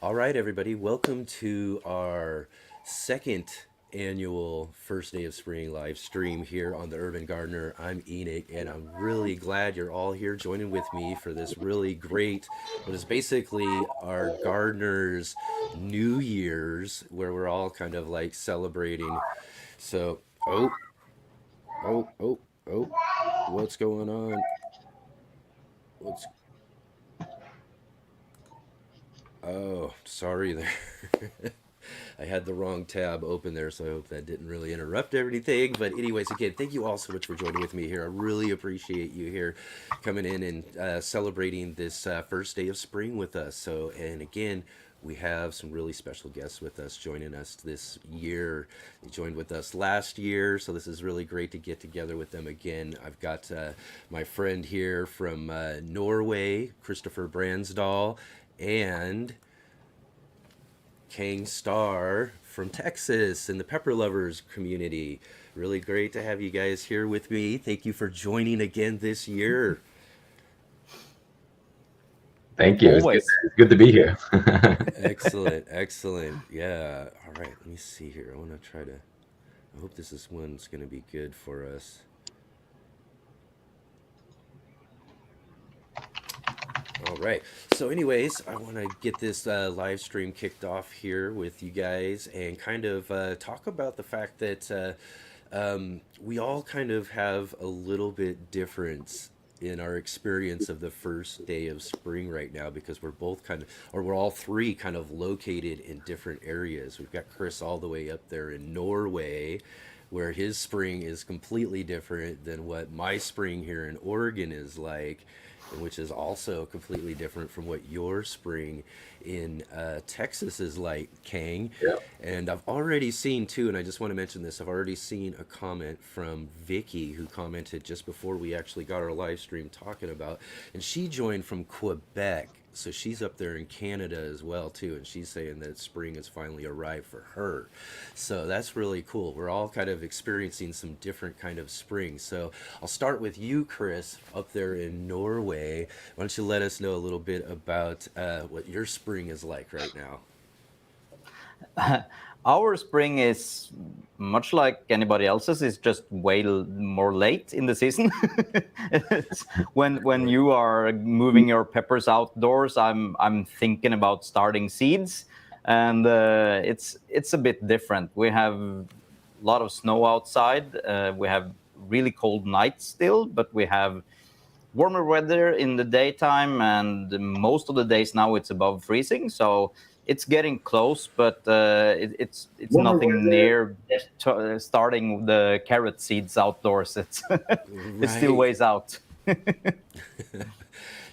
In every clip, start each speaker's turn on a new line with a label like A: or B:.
A: All right, everybody, welcome to our second annual First Day of Spring live stream here on the Urban Gardener. I'm Enoch, and I'm really glad you're all here joining with me for this really great, what is basically our gardeners' New Year's, where we're all kind of like celebrating. So, oh, oh, oh, what's going on? What's, oh, sorry there. I had the wrong tab open there, so I hope that didn't really interrupt everything. But anyways, again, thank you all so much for joining with me here. I really appreciate you here coming in and celebrating this first day of spring with us. So, and again, we have some really special guests with us joining us this year. They joined with us last year, so this is really great to get together with them again. I've got my friend here from Norway, Christopher Brandsdal, and Khang Starr from Texas in the Pepperlovers community. Really great to have you guys here with me. Thank you for joining again this year.
B: Thank you.
C: Always.
B: It's good to be here.
A: Excellent, excellent. Yeah. All right, let me see here. I want to try to. I hope this is one's going to be good for us. All right. So, anyways, I want to get this live stream kicked off here with you guys and kind of talk about the fact that we all kind of have a little bit difference in our experience of the first day of spring right now because we're both kind of, or we're all three kind of located in different areas. We've got Chris all the way up there in Norway, where his spring is completely different than what my spring here in Oregon is like, which is also completely different from what your spring in Texas is like, Kang.
B: Yeah.
A: And I've already seen too, and I just want to mention this, I've already seen a comment from Vicky who commented just before we actually got our live stream talking about, and she joined from Quebec. So she's up there in Canada as well too, and she's saying that spring has finally arrived for her. So that's really cool. We're all kind of experiencing some different kind of spring. So I'll start with you, Chris, up there in Norway. Why don't you let us know a little bit about what your spring is like right now?
C: Our spring is much like anybody else's. It's just more late in the season. It's when you are moving your peppers outdoors, I'm thinking about starting seeds, and it's a bit different. We have a lot of snow outside. We have really cold nights still, but we have warmer weather in the daytime, and most of the days now it's above freezing. So it's getting close, but it's
B: Warmer
C: nothing
B: weather.
C: near starting the carrot seeds outdoors. It's still
A: Right.
C: ways out.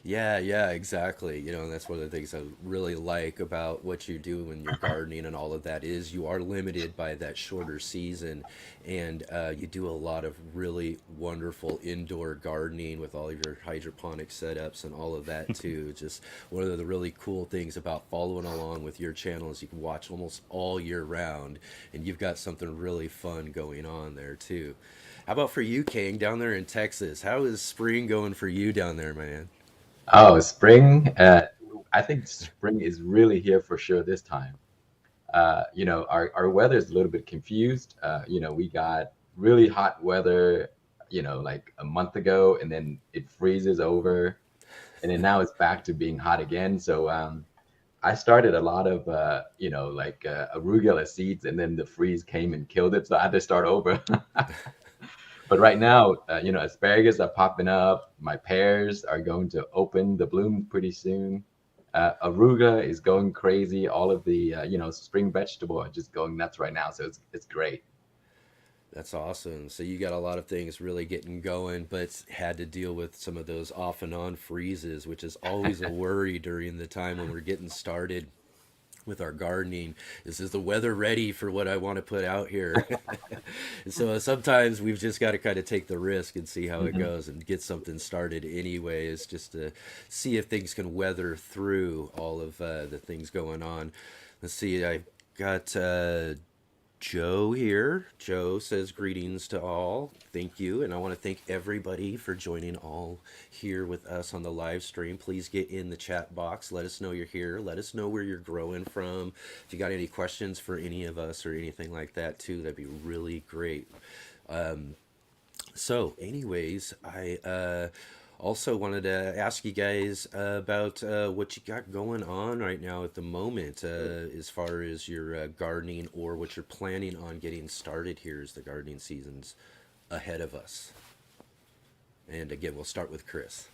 A: Yeah, yeah, exactly. You know, and that's one of the things I really like about what you do when you're gardening and all of that is you are limited by that shorter season, and you do a lot of really wonderful indoor gardening with all of your hydroponic setups and all of that too. Just one of the really cool things about following along with your channel is you can watch almost all year round, and you've got something really fun going on there too. How about for you, King, down there in Texas? How is spring going for you down there, man?
B: Oh, spring. I think spring is really here for sure this time. Our weather is a little bit confused. We got really hot weather, like a month ago, and then it freezes over, and then now it's back to being hot again. So I started a lot of, arugula seeds, and then the freeze came and killed it. So I had to start over. But right now, asparagus are popping up. My pears are going to open the bloom pretty soon. Arugula is going crazy. All of the spring vegetable are just going nuts right now. So it's great.
A: That's awesome. So you got a lot of things really getting going, but had to deal with some of those off and on freezes, which is always a worry during the time when we're getting started with our gardening. Is the weather ready for what I want to put out here? And so sometimes we've just got to kind of take the risk and see how it
B: Mhm.
A: goes and get something started anyways, just to see if things can weather through all of the things going on. Let's see, I got Joe here. Joe says greetings to all. Thank you. And I want to thank everybody for joining all here with us on the live stream. Please get in the chat box. Let us know you're here. Let us know where you're growing from. If you got any questions for any of us or anything like that too, that'd be really great. So anyways, I also wanted to ask you guys about what you got going on right now at the moment, as far as your gardening or what you're planning on getting started here as the gardening season's ahead of us. And again, we'll start with Chris.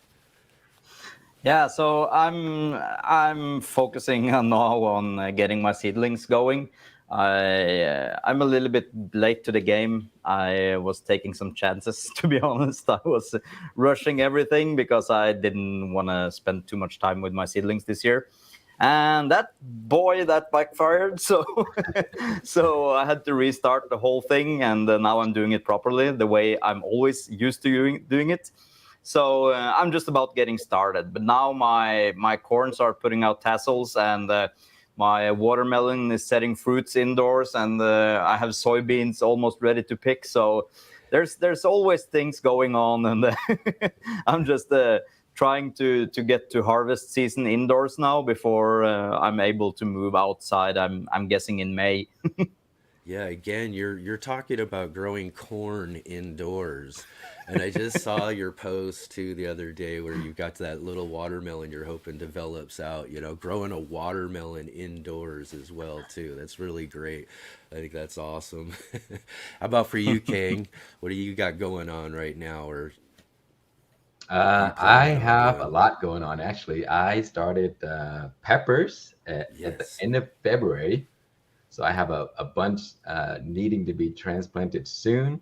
C: Yeah, so I'm focusing now on getting my seedlings going. I'm a little bit late to the game. I was taking some chances, to be honest. I was rushing everything because I didn't want to spend too much time with my seedlings this year. And that backfired. So so I had to restart the whole thing, and now I'm doing it properly, the way I'm always used to doing it. So I'm just about getting started. But now my corns are putting out tassels, and my watermelon is setting fruits indoors, and I have soybeans almost ready to pick. So there's always things going on, and I'm just trying to get to harvest season indoors now before I'm able to move outside. I'm guessing in May.
A: Yeah, again, you're talking about growing corn indoors. And I just saw your post too the other day where you got that little watermelon you're hoping develops out, growing a watermelon indoors as well too. That's really great. I think that's awesome. How about for you, Kang? What do you got going on right now, or you
B: I
A: planning on
B: have a
A: doing?
B: lot going on. Actually, I started peppers at the
A: Yes.
B: end of February. So I have a bunch needing to be transplanted soon.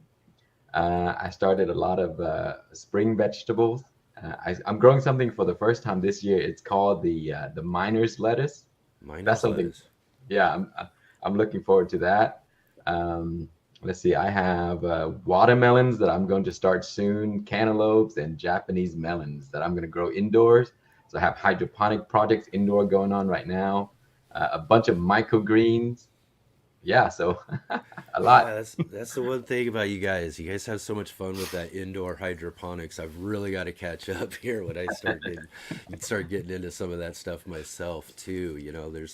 B: I started a lot of spring vegetables. I'm growing something for the first time this year. It's called the miner's lettuce. That's
A: Miner's
B: something.
A: lettuce.
B: Yeah, I'm looking forward to that. Um, let's see. I have watermelons that I'm going to start soon, cantaloupes and Japanese melons that I'm going to grow indoors. So I have hydroponic projects indoor going on right now. A bunch of microgreens. Yeah, so a
A: Yeah,
B: lot.
A: that's the one thing about you guys. You guys have so much fun with that indoor hydroponics. I've really got to catch up here when I start getting into some of that stuff myself too.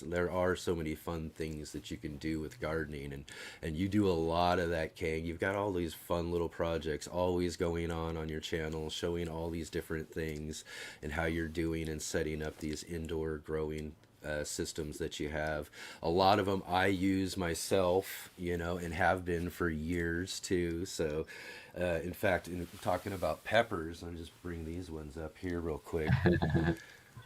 A: There are so many fun things that you can do with gardening, and you do a lot of that, Kang. You've got all these fun little projects always going on your channel, showing all these different things and how you're doing and setting up these indoor growing systems that you have. A lot of them I use myself, and have been for years too. So, in fact, in talking about peppers, I'll just bring these ones up here real quick.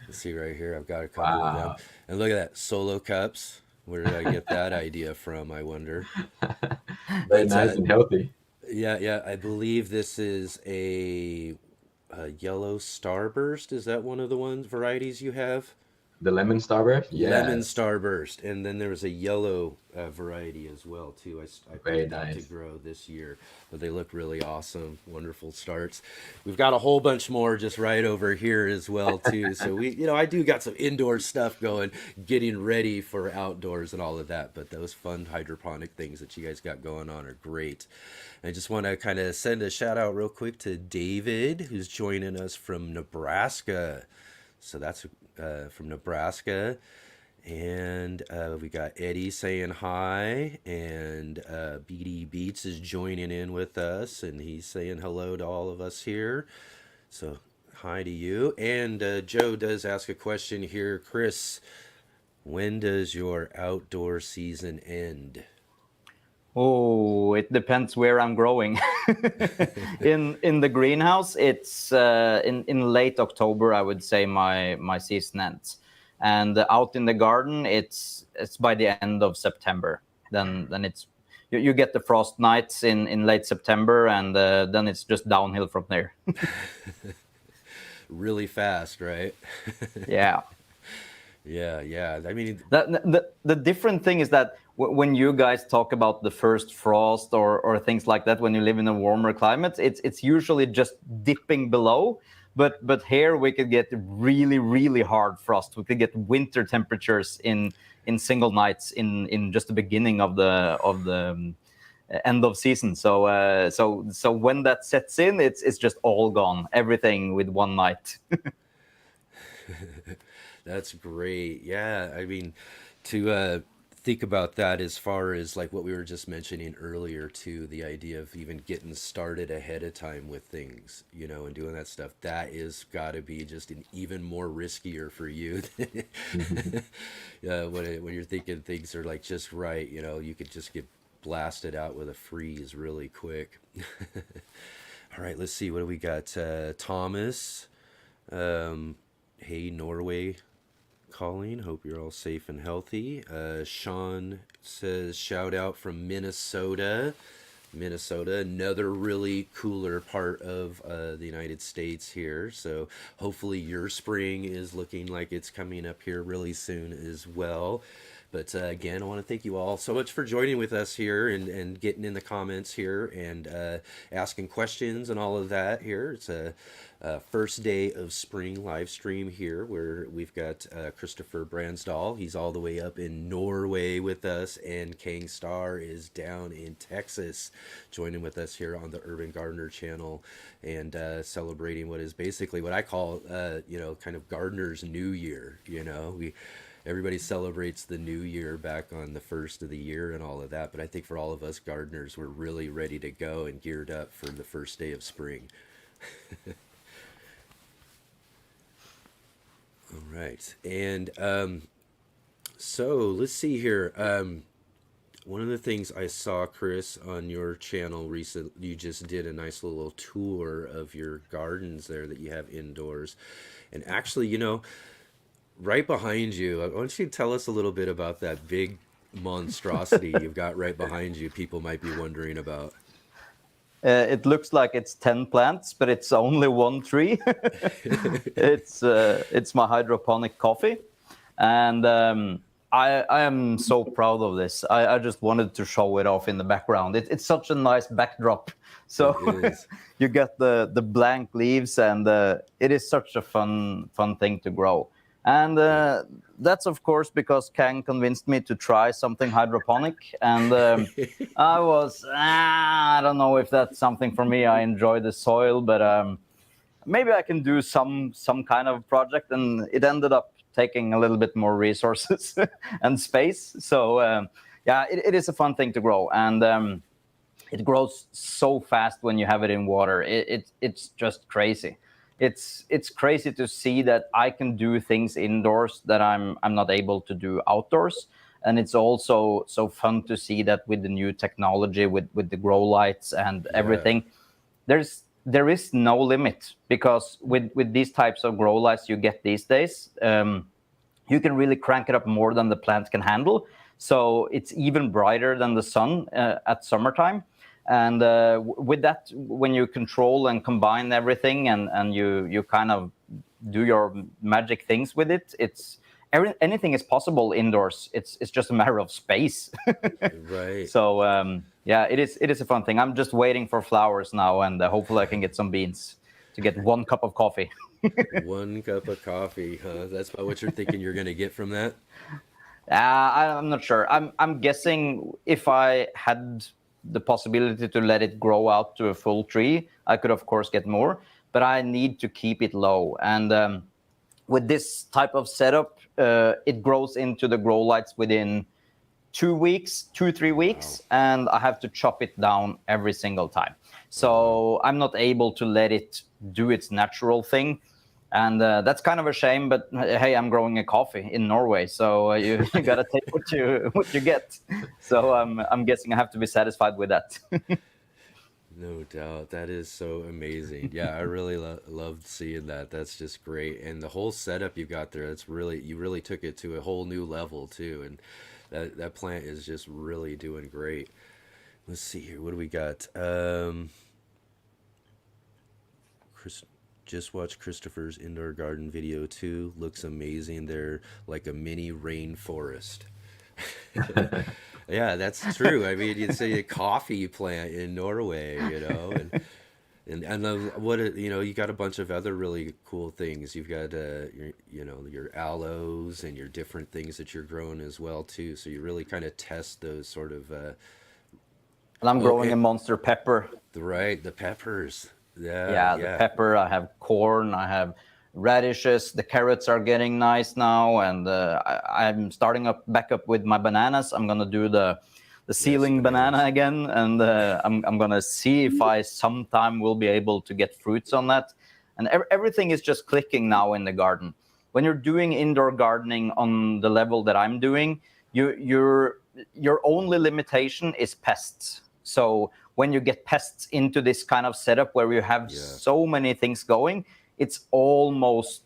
A: Let's see right here. I've got a couple of them.
B: Wow.
A: And look at that, solo cups. Where did I get that idea from, I wonder?
B: Very
A: But
B: nice and healthy.
A: yeah, I believe this is a yellow starburst. Is that one of the ones varieties you have?
B: The lemon starburst?
A: Lemon
B: Yes.
A: starburst, and then there was a yellow variety as well too. I
B: Very
A: picked out to
B: nice.
A: grow this year, but they look really awesome, wonderful starts. We've got a whole bunch more just right over here as well too. So I do got some indoor stuff going, getting ready for outdoors and all of that. But those fun hydroponic things that you guys got going on are great. I just want to kind of send a shout out real quick to David, who's joining us from Nebraska. So that's from Nebraska. And we got Eddie saying hi. And BD Beats is joining in with us. And he's saying hello to all of us here. So hi to you. And Joe does ask a question here. Chris, when does your outdoor season end?
C: Oh, it depends where I'm growing. In the greenhouse, it's in late October, I would say my season ends. And out in the garden, it's by the end of September. Then it's you get the frost nights in late September, and then it's just downhill from there.
A: Really fast, right?
C: Yeah.
A: Yeah. I mean,
C: The different thing is that when you guys talk about the first frost or things like that, when you live in a warmer climate, it's usually just dipping below. but here we could get really, really hard frost. We could get winter temperatures in single nights in just the beginning of the end of season. So when that sets in, it's just all gone, everything with one night.
A: That's great. Yeah, I mean, to think about that as far as like what we were just mentioning earlier too, the idea of even getting started ahead of time with things, you know, and doing that stuff, that is got to be just an even more riskier for you. When you're thinking things are like just right, you know, you could just get blasted out with a freeze really quick. All right, let's see. What do we got? Thomas. Hey, Norway calling. Hope you're all safe and healthy. Sean says, shout out from Minnesota. Minnesota, another really cooler part of the United States here. So hopefully your spring is looking like it's coming up here really soon as well. But again, I want to thank you all so much for joining with us here and getting in the comments here and asking questions and all of that here. It's a first day of spring live stream here where we've got Christopher Brandsdal. He's all the way up in Norway with us, and Khang Starr is down in Texas joining with us here on the Urban Gardener channel and celebrating what is basically what I call, you know, kind of Gardener's New Year. You know, everybody celebrates the new year back on the first of the year and all of that, but I think for all of us gardeners, we're really ready to go and geared up for the first day of spring. All right, and so let's see here. One of the things I saw, Chris, on your channel recently, you just did a nice little tour of your gardens there that you have indoors, and actually, you know, right behind you, why don't you tell us a little bit about that big monstrosity you've got right behind you? People might be wondering about.
C: It looks like it's 10 plants, but it's only one tree. It's my hydroponic coffee, and I am so proud of this. I just wanted to show it off in the background. It's such a nice backdrop. So you get the blank leaves, and it is such a fun thing to grow. And that's, of course, because Khang convinced me to try something hydroponic. And I was, I don't know if that's something for me. I enjoy the soil, but maybe I can do some kind of project. And it ended up taking a little bit more resources and space. So, yeah, it is a fun thing to grow. And it grows so fast when you have it in water. It's just crazy. It's crazy to see that I can do things indoors that I'm not able to do outdoors, and it's also so fun to see that with the new technology, with the grow lights and everything, there is no limit, because with these types of grow lights you get these days, you can really crank it up more than the plant can handle. So it's even brighter than the sun at summertime. And with that, when you control and combine everything and you kind of do your magic things with it, anything is possible indoors. It's just a matter of space.
A: Right.
C: So yeah, it is a fun thing. I'm just waiting for flowers now, and hopefully I can get some beans to get 1 cup of coffee.
A: 1 cup of coffee, huh? That's about what you're thinking you're going to get from that?
C: I'm not sure. I'm guessing if I had the possibility to let it grow out to a full tree, I could of course get more, but I need to keep it low. And with this type of setup, it grows into the grow lights within 2 weeks, 3 weeks, wow. And I have to chop it down every single time. So I'm not able to let it do its natural thing. And that's kind of a shame, but hey, I'm growing a coffee in Norway, so you gotta take what you get. So I'm guessing I have to be satisfied with that.
A: No doubt, that is so amazing. Yeah, I really loved seeing that. That's just great, and the whole setup you got there. You really took it to a whole new level too, and that plant is just really doing great. Let's see here, what do we got? Just watched Christopher's indoor garden video too. Looks amazing. They're like a mini rainforest. Yeah, that's true. I mean, you'd say a coffee plant in Norway, you know, and And you got a bunch of other really cool things. You've got your aloes and your different things that you're growing as well too. So you really kind of test those sort of
C: And I'm
A: oh
C: growing a monster pepper.
A: the peppers. Yeah,
C: Yeah, the
A: yeah.
C: pepper. I have corn. I have radishes. The carrots are getting nice now, and I'm starting back up with my bananas. I'm gonna do the
A: Yes,
C: ceiling
A: bananas.
C: banana again, and I'm gonna see if I sometime will be able to get fruits on that. And everything is just clicking now in the garden. When you're doing indoor gardening on the level that I'm doing, your only limitation is pests. So when you get pests into this kind of setup where you have
A: Yeah.
C: so many things going, it's almost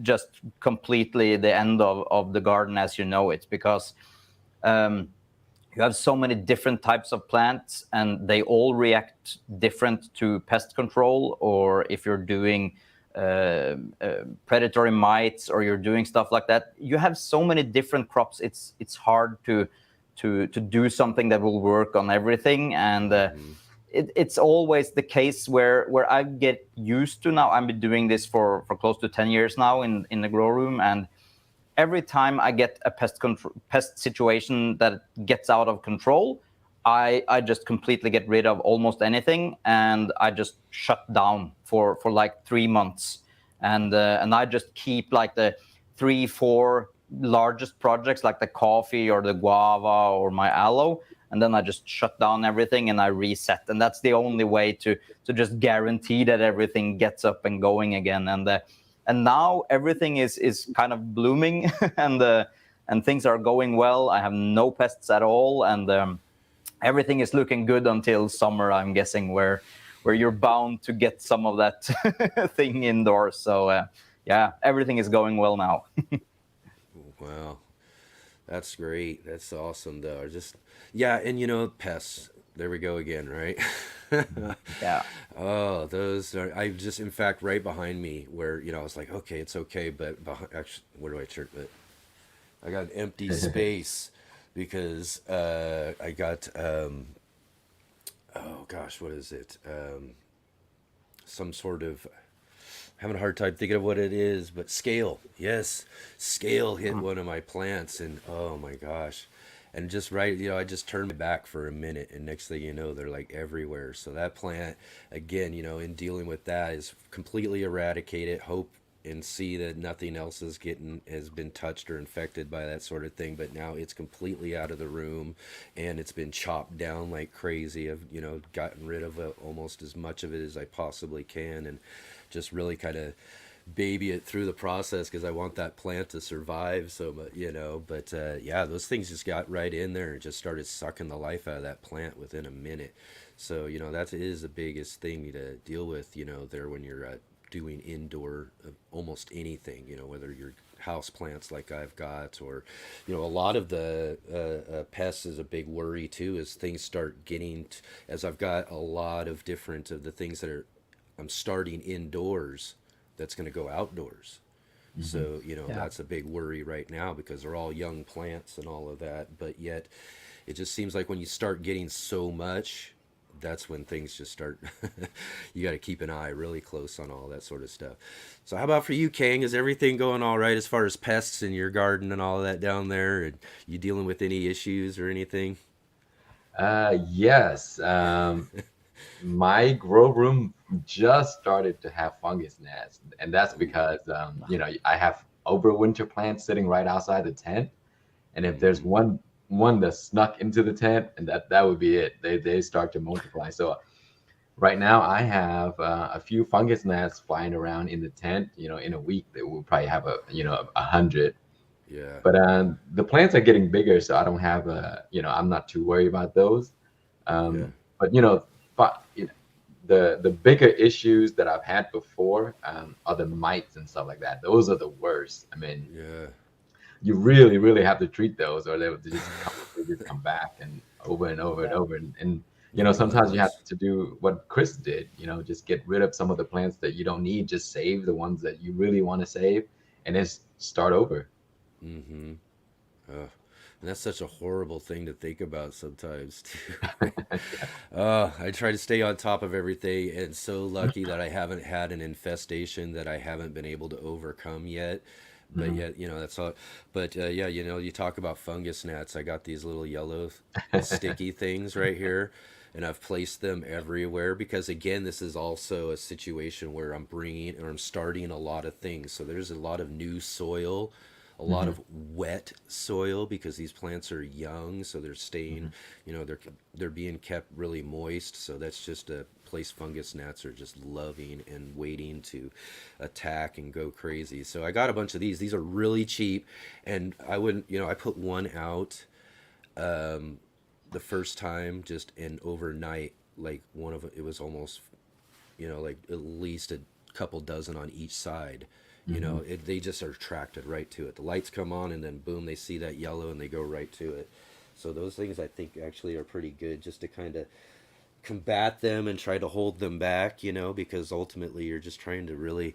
C: just completely the end of the garden as you know it, because you have so many different types of plants and they all react different to pest control, or if you're doing predatory mites or you're doing stuff like that. You have so many different crops. It's hard to do something that will work on everything, and it's always the case where I get used to now. I've been doing this for close to 10 years now in the grow room, and every time I get a pest situation that gets out of control, I just completely get rid of almost anything, and I just shut down for like 3 months, and I just keep like the 3-4 largest projects like the coffee or the guava or my aloe, and then I just shut down everything and I reset, and that's the only way to just guarantee that everything gets up and going again. And now everything is kind of blooming and things are going well. I have no pests at all, and everything is looking good until summer, I'm guessing, where you're bound to get some of that thing indoors. So yeah, everything is going well now.
A: Wow. That's great. That's awesome, though. Yeah, and pests. There we go again, right?
C: Yeah.
A: Oh, those are. In fact, right behind me, where I was like, okay, it's okay, but actually, where do I turn it? I got an empty space because I got oh gosh, what is it? Some sort of having a hard time thinking of what it is, but scale. Yes, scale hit one of my plants, and oh my gosh. And just right, I just turned my back for a minute, and next thing you know, they're like everywhere. So that plant, again, in dealing with that, is completely eradicated. Hope and see that nothing else has been touched or infected by that sort of thing. But now it's completely out of the room, and it's been chopped down like crazy. I've gotten rid of almost as much of it as I possibly can, and just really kind of baby it through the process because I want that plant to survive. So, but yeah, those things just got right in there and just started sucking the life out of that plant within a minute. So, that is the biggest thing to deal with, there when you're doing indoor almost anything, whether you're house plants like I've got, or a lot of the pests is a big worry too, as things start as I've got a lot of different of the things I'm starting indoors that's going to go outdoors. So,
C: Yeah.
A: that's a big worry right now because they're all young plants and all of that. But yet, it just seems like when you start getting so much, that's when things just start. You got to keep an eye really close on all that sort of stuff. So, how about for you, Kang? Is everything going all right as far as pests in your garden and all of that down there? And you dealing with any issues or anything?
B: Yes. My grow room just started to have fungus gnats, and that's because I have overwinter plants sitting right outside the tent, and if there's
A: Mm-hmm.
B: one that snuck into the tent, and that would be it. They start to multiply. So right now I have a few fungus gnats flying around in the tent. In a week they will probably have 100.
A: Yeah.
B: But the plants are getting bigger, so I don't have I'm not too worried about those.
A: Yeah.
B: But the bigger issues that I've had before are the mites and stuff like that. Those are the worst. I mean,
A: Yeah.
B: you really, really have to treat those, or they just come back and over and over and
C: Yeah.
B: over. And sometimes you have
A: Relentless.
B: to do what Chris did. Just get rid of some of the plants that you don't need. Just save the ones that you really want to save, and then start over.
A: Mm-hmm. Uh, And that's such a horrible thing to think about sometimes too. I try to stay on top of everything, and so lucky that I haven't had an infestation that I haven't been able to overcome yet. But
B: Mhm.
A: yet, that's all. But yeah, you talk about fungus gnats. I got these little yellow sticky things right here, and I've placed them everywhere because again, this is also a situation where I'm bringing or I'm starting a lot of things. So there's a lot of new soil, a lot
B: Mhm.
A: of wet soil because these plants are young, so they're staying,
B: Mhm.
A: they're being kept really moist. So that's just a place fungus gnats are just loving and waiting to attack and go crazy. So I got a bunch of these. These are really cheap, and I wouldn't, I put one out the first time just in overnight. Like one of it was almost, like at least a couple dozen on each side.
B: Mhm.
A: They just are attracted right to it. The lights come on, and then boom, they see that yellow and they go right to it. So those things I think actually are pretty good just to kind of combat them and try to hold them back, because ultimately you're just trying to really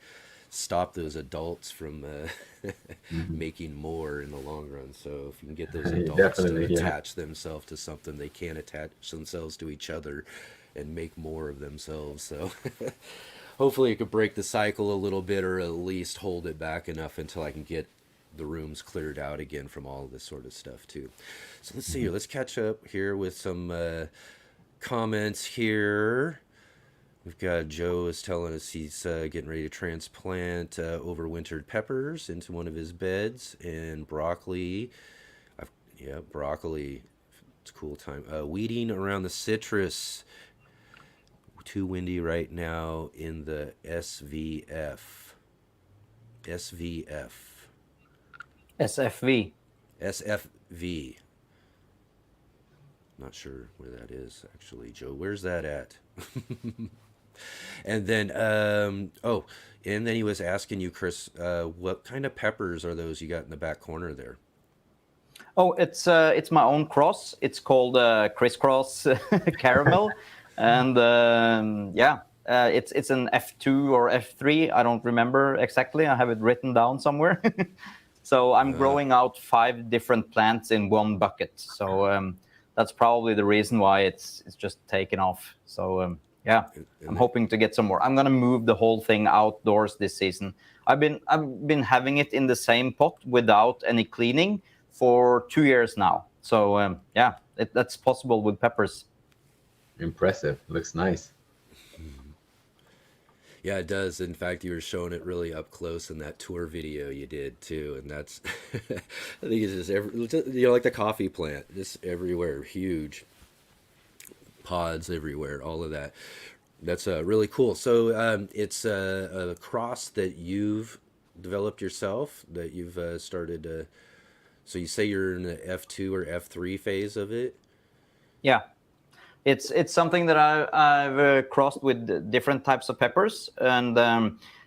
A: stop those adults from
B: Mhm.
A: making more in the long run. So if you can get those adults to
B: Definitely, yeah.
A: attach themselves to something, they can attach themselves to each other and make more of themselves. So hopefully it could break the cycle a little bit, or at least hold it back enough until I can get the rooms cleared out again from all of this sort of stuff too. So let's see
B: Mhm.
A: here. Let's catch up here with some comments here. We've got Joe is telling us he's getting ready to transplant overwintered peppers into one of his beds, and broccoli. Yeah, broccoli. It's a cool time. Weeding around the citrus. Too windy right now in the SVF. SVF.
C: SFV.
A: SFV. Not sure where that is actually, Joe. Where's that at? And then, and then he was asking you, Chris, what kind of peppers are those you got in the back corner there?
C: Oh, it's my own cross. It's called crisscross caramel, and yeah, it's an F2 or F3. I don't remember exactly. I have it written down somewhere. So I'm
A: Uh,
C: growing out 5 different plants in one bucket. So that's probably the reason why it's just taken off. So yeah, I'm
A: and the,
C: hoping to get some more. I'm gonna move the whole thing outdoors this season. I've been having it in the same pot without any cleaning for 2 years now. So yeah, that's possible with peppers.
B: Impressive. Looks nice.
A: yeah, it does. In fact, you were showing it really up close in that tour video you did too, and that's I think it's like the coffee plant, just everywhere, huge pods everywhere, all of that. That's really cool. So it's a cross that you've developed yourself, that you've started. So you say you're in the F2 or F3 phase of it.
C: Yeah, it's something that I've crossed with different types of peppers, and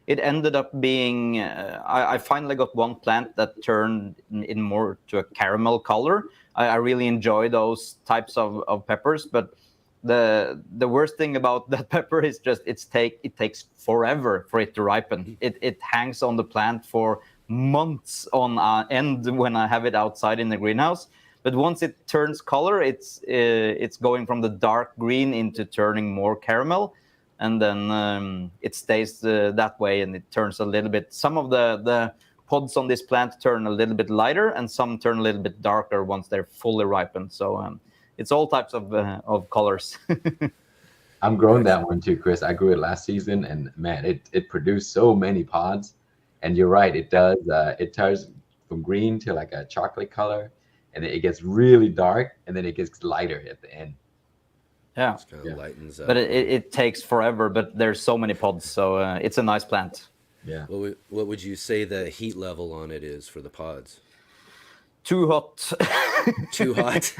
C: it ended up being. I finally got one plant that turned in more to a caramel color. I really enjoy those types of peppers, but the worst thing about that pepper is just it takes forever for it to ripen. It hangs on the plant for months on end when I have it outside in the greenhouse. But once it turns color, it's going from the dark green into turning more caramel, and then it stays that way, and it turns a little bit. Some of the pods on this plant turn a little bit lighter, and some turn a little bit darker once they're fully ripened. So it's all types of colors.
B: I'm growing
A: Gotcha.
B: that one too, Chris. I grew it last season, and man, it produced so many pods. And you're right, it does. It turns from green to like a chocolate color, and it gets really dark, and then it gets lighter at the end.
C: Yeah,
A: Just kind of
B: Yeah,
A: lightens
C: but
A: up.
C: it takes forever. But there's so many pods, so it's a nice plant.
B: yeah.
A: What would you say the heat level on it is for the pods?
C: Too hot.
A: Too hot.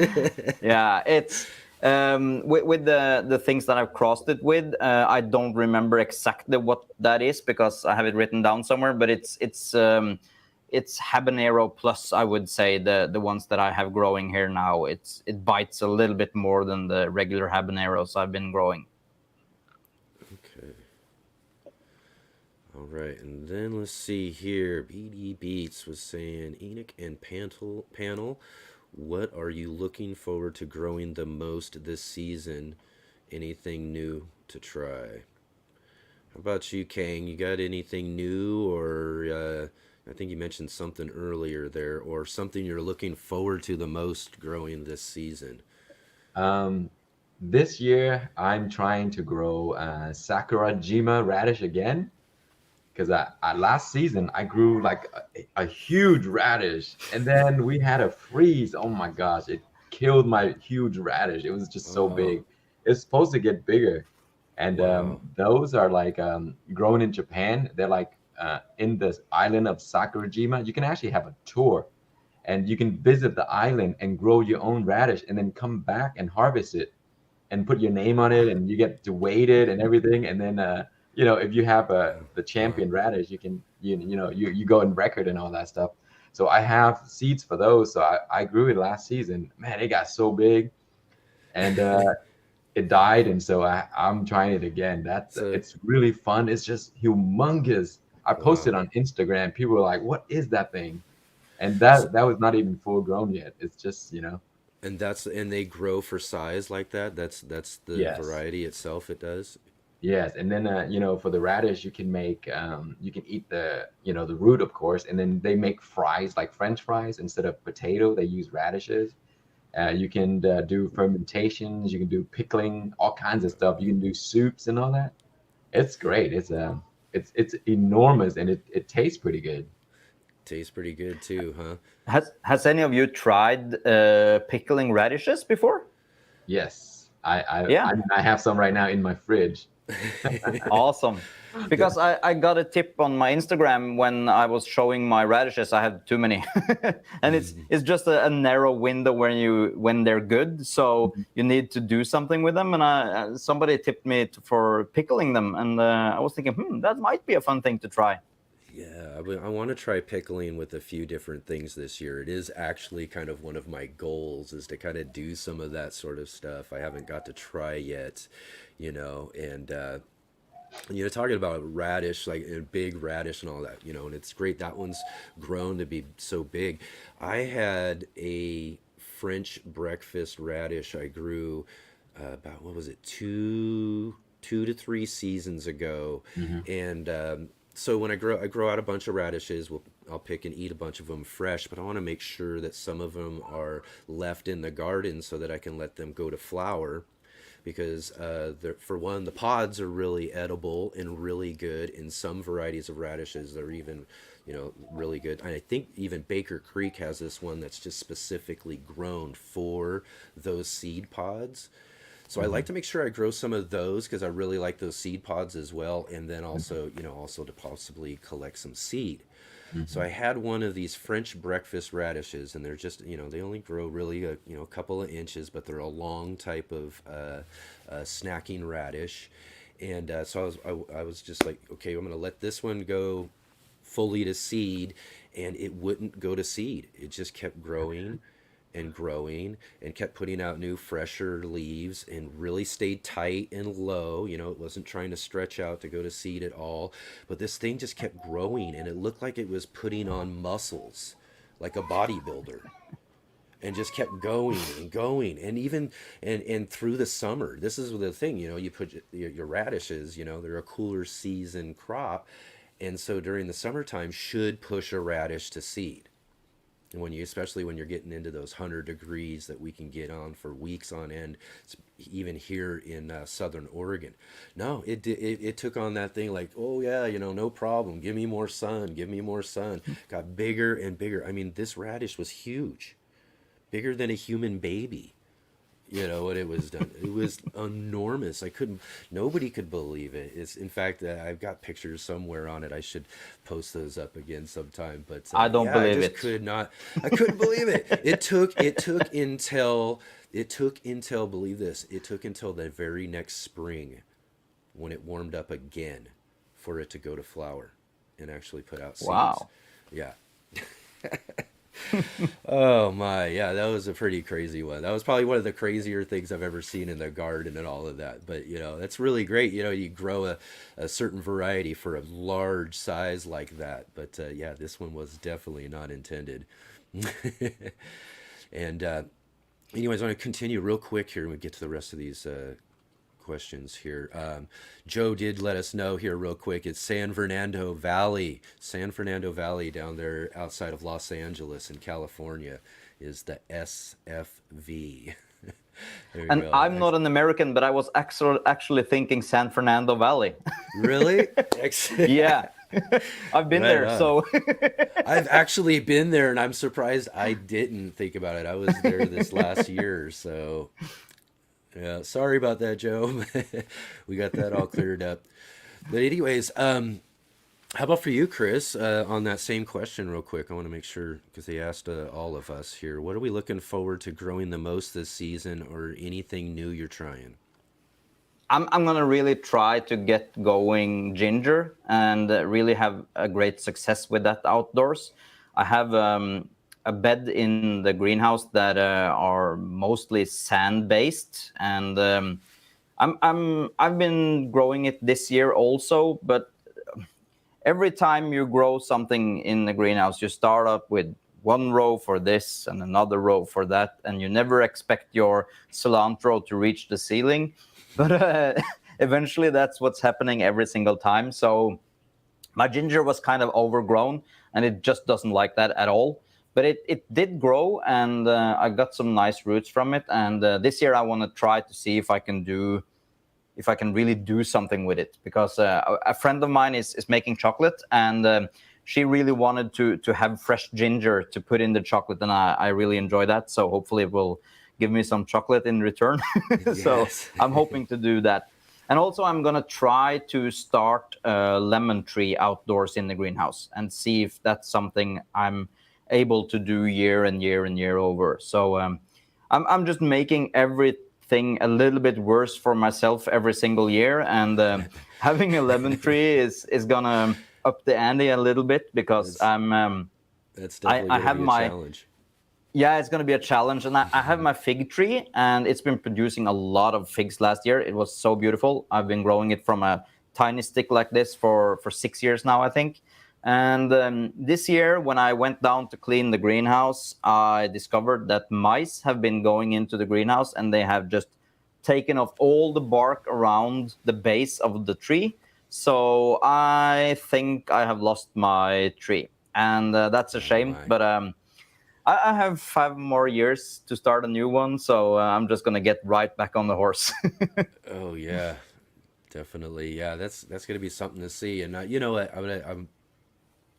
C: Yeah, it's with the things that I've crossed it with. I don't remember exactly what that is because I have it written down somewhere. But it's habanero plus. I would say the ones that I have growing here now. It bites a little bit more than the regular habaneros I've been growing.
A: Okay. All right, and then let's see here. BD Beats was saying Enoch and Panel What are you looking forward to growing the most this season? Anything new to try? How about you, Kang? You got anything new, or I think you mentioned something earlier there, or something you're looking forward to the most growing this season?
B: Um, this year, I'm trying to grow Sakurajima radish again because I last season I grew like a huge radish, and then we had a freeze. Oh my gosh, it killed my huge radish. It was just so
A: Oh,
B: big. It's supposed to get bigger, and
A: wow.
B: those are like grown in Japan. They're like in the island of Sakurajima. You can actually have a tour, and you can visit the island and grow your own radish, and then come back and harvest it and put your name on it, and you get to weight it and everything. And then if you have the
A: Wow.
B: champion radish, you go in record and all that stuff. So I have seeds for those. So I grew it last season. Man, it got so big, and it died, and so I'm trying it again. That's
A: So,
B: It's really fun. It's just humongous. I
A: wow.
B: posted on Instagram. People were like, "What is that thing?" And
A: So,
B: that was not even full grown yet. It's just.
A: and they grow for size like that. That's the
B: Yes.
A: variety itself. It does.
B: Yes, and then for the radish, you can eat the root, of course, and then they make fries like French fries instead of potato. They use radishes. You can do fermentations. You can do pickling, all kinds of stuff. You can do soups and all that. It's great. It's enormous, and it tastes pretty good.
A: Tastes pretty good too, huh?
C: Has any of you tried pickling radishes before?
B: Yes,
C: Yeah,
B: I have some right now in my fridge.
C: awesome. Because I got a tip on my Instagram when I was showing my radishes. I had too many, and it's just a narrow window when they're good. So you need to do something with them. And somebody tipped me for pickling them, and I was thinking, that might be a fun thing to try.
A: Yeah, I want to try pickling with a few different things this year. It is actually kind of one of my goals is to kind of do some of that sort of stuff. I haven't got to try yet, and talking about radish, like a big radish and all that, and it's great that one's grown to be so big. I had a French breakfast radish I grew about what was it, two to three seasons ago,
B: Hmm.
A: and so when I grow out a bunch of radishes, I'll pick and eat a bunch of them fresh, but I want to make sure that some of them are left in the garden so that I can let them go to flower because for one, the pods are really edible and really good. In some varieties of radishes, they're even, really good. And I think even Baker Creek has this one that's just specifically grown for those seed pods. So I like
B: Hmm.
A: to make sure I grow some of those because I really like those seed pods as well, and then also, also to possibly collect some seed. So
B: Hmm.
A: I had one of these French breakfast radishes, and they're just, they only grow really a couple of inches, but they're a long type of snacking radish. And so I was just like, okay, I'm gonna let this one go fully to seed, and it wouldn't go to seed. It just kept growing and growing and kept putting out new fresher leaves and really stayed tight and low. It wasn't trying to stretch out to go to seed at all, but this thing just kept growing and it looked like it was putting on muscles like a bodybuilder, and just kept going and going. And even and through the summer, this is the thing, you put your radishes, they're a cooler season crop, and so during the summertime should push a radish to seed. And especially when you're getting into those 100 degrees that we can get on for weeks on end, even here in Southern Oregon. No, it took on that thing like, oh yeah, no problem. Give me more sun. Give me more sun. Got bigger and bigger. I mean, this radish was huge, bigger than a human baby. What it was done. It was enormous. Nobody could believe it. It's in fact, I've got pictures somewhere on it. I should post those up again sometime. But
C: I don't
A: yeah, I
C: believe
A: just
C: it.
A: could not. I couldn't believe it. It took until believe this. It took until the very next spring when it warmed up again for it to go to flower and actually put out seeds.
C: Wow.
A: Yeah. Oh my, yeah, that was a pretty crazy one. That was probably one of the crazier things I've ever seen in the garden and all of that. But that's really great. You grow a certain variety for a large size like that. But yeah, this one was definitely not intended. And anyways, I want to continue real quick here and we get to the rest of these questions here. Joe did let us know here real quick. It's San Fernando Valley down there outside of Los Angeles in California is the SFV. There you
C: And
A: go.
C: I'm not an American, but I was actually thinking San Fernando Valley.
A: Really?
C: Yeah, I've been
A: Right
C: there.
A: on.
C: So
A: I've actually been there, and I'm surprised I didn't think about it. I was there this last year, so yeah. Sorry about that, Joe. We got that all cleared up. But anyways, how about for you, Chris? On that same question, real quick, I want to make sure because they asked all of us here. What are we looking forward to growing the most this season, or anything new you're trying?
C: I'm gonna really try to get going ginger and really have a great success with that outdoors. I have a bed in the greenhouse that are mostly sand based, and I've been growing it this year also. But every time you grow something in the greenhouse, you start up with one row for this and another row for that, and you never expect your cilantro to reach the ceiling. But eventually, that's what's happening every single time. So my ginger was kind of overgrown, and it just doesn't like that at all. But it did grow, and I got some nice roots from it. And this year, I want to try to see if I can really do something with it, because a friend of mine is making chocolate, and she really wanted to have fresh ginger to put in the chocolate, and I really enjoy that. So hopefully it will give me some chocolate in return. So
A: Yes.
C: I'm hoping to do that. And also I'm going to try to start a lemon tree outdoors in the greenhouse and see if that's something I'm able to do year and year and year over. So I'm just making everything a little bit worse for myself every single year, and having a lemon tree is gonna up the ante a little bit, because
A: That's that's definitely
C: I
A: going to
C: have
A: be a
C: my
A: challenge.
C: yeah, it's gonna be a challenge, and I have my fig tree, and it's been producing a lot of figs last year. It was so beautiful. I've been growing it from a tiny stick like this for 6 years now, I think. And this year, when I went down to clean the greenhouse, I discovered that mice have been going into the greenhouse, and they have just taken off all the bark around the base of the tree. So I think I have lost my tree, and that's a
A: Oh
C: shame.
A: my.
C: But I have 5 more years to start a new one, so I'm just gonna get right back on the horse.
A: Oh yeah, definitely. Yeah, that's going to be something to see. And you know what? I'm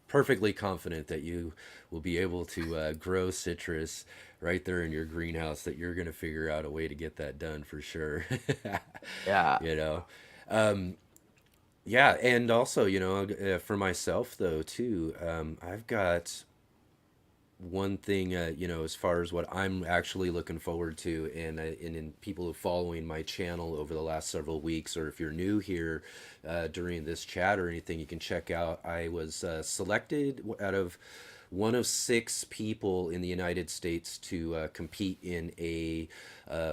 A: perfectly confident that you will be able to grow citrus right there in your greenhouse. That you're going to figure out a way to get that done for sure.
C: Yeah.
A: You know. Yeah, and also, for myself though too, I've got one thing, as far as what I'm actually looking forward to, and in people who are following my channel over the last several weeks, or if you're new here during this chat or anything, you can check out. I was selected out of one of 6 people in the United States to compete in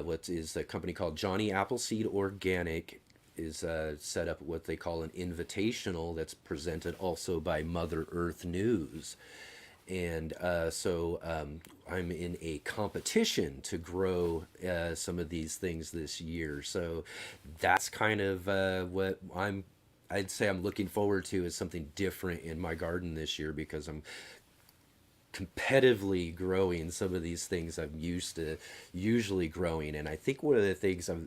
A: what is a company called Johnny Appleseed Organic. Is set up what they call an invitational that's presented also by Mother Earth News. And I'm in a competition to grow some of these things this year. So that's kind of what I'd say I'm looking forward to, is something different in my garden this year, because I'm competitively growing some of these things I'm used to usually growing. And I think one of the things I'm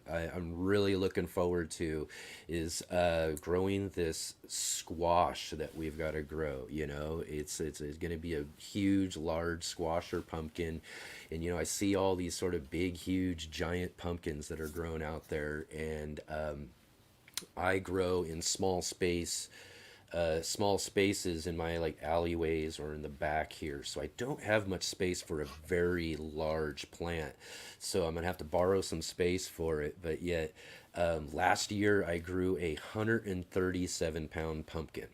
A: really looking forward to is growing this squash that we've got to grow. It's going to be a huge, large squash or pumpkin. And I see all these sort of big, huge, giant pumpkins that are grown out there, and I grow in small spaces in my like alleyways or in the back here, so I don't have much space for a very large plant. So I'm gonna have to borrow some space for it. But yet, last year I grew a 137-pound pumpkin.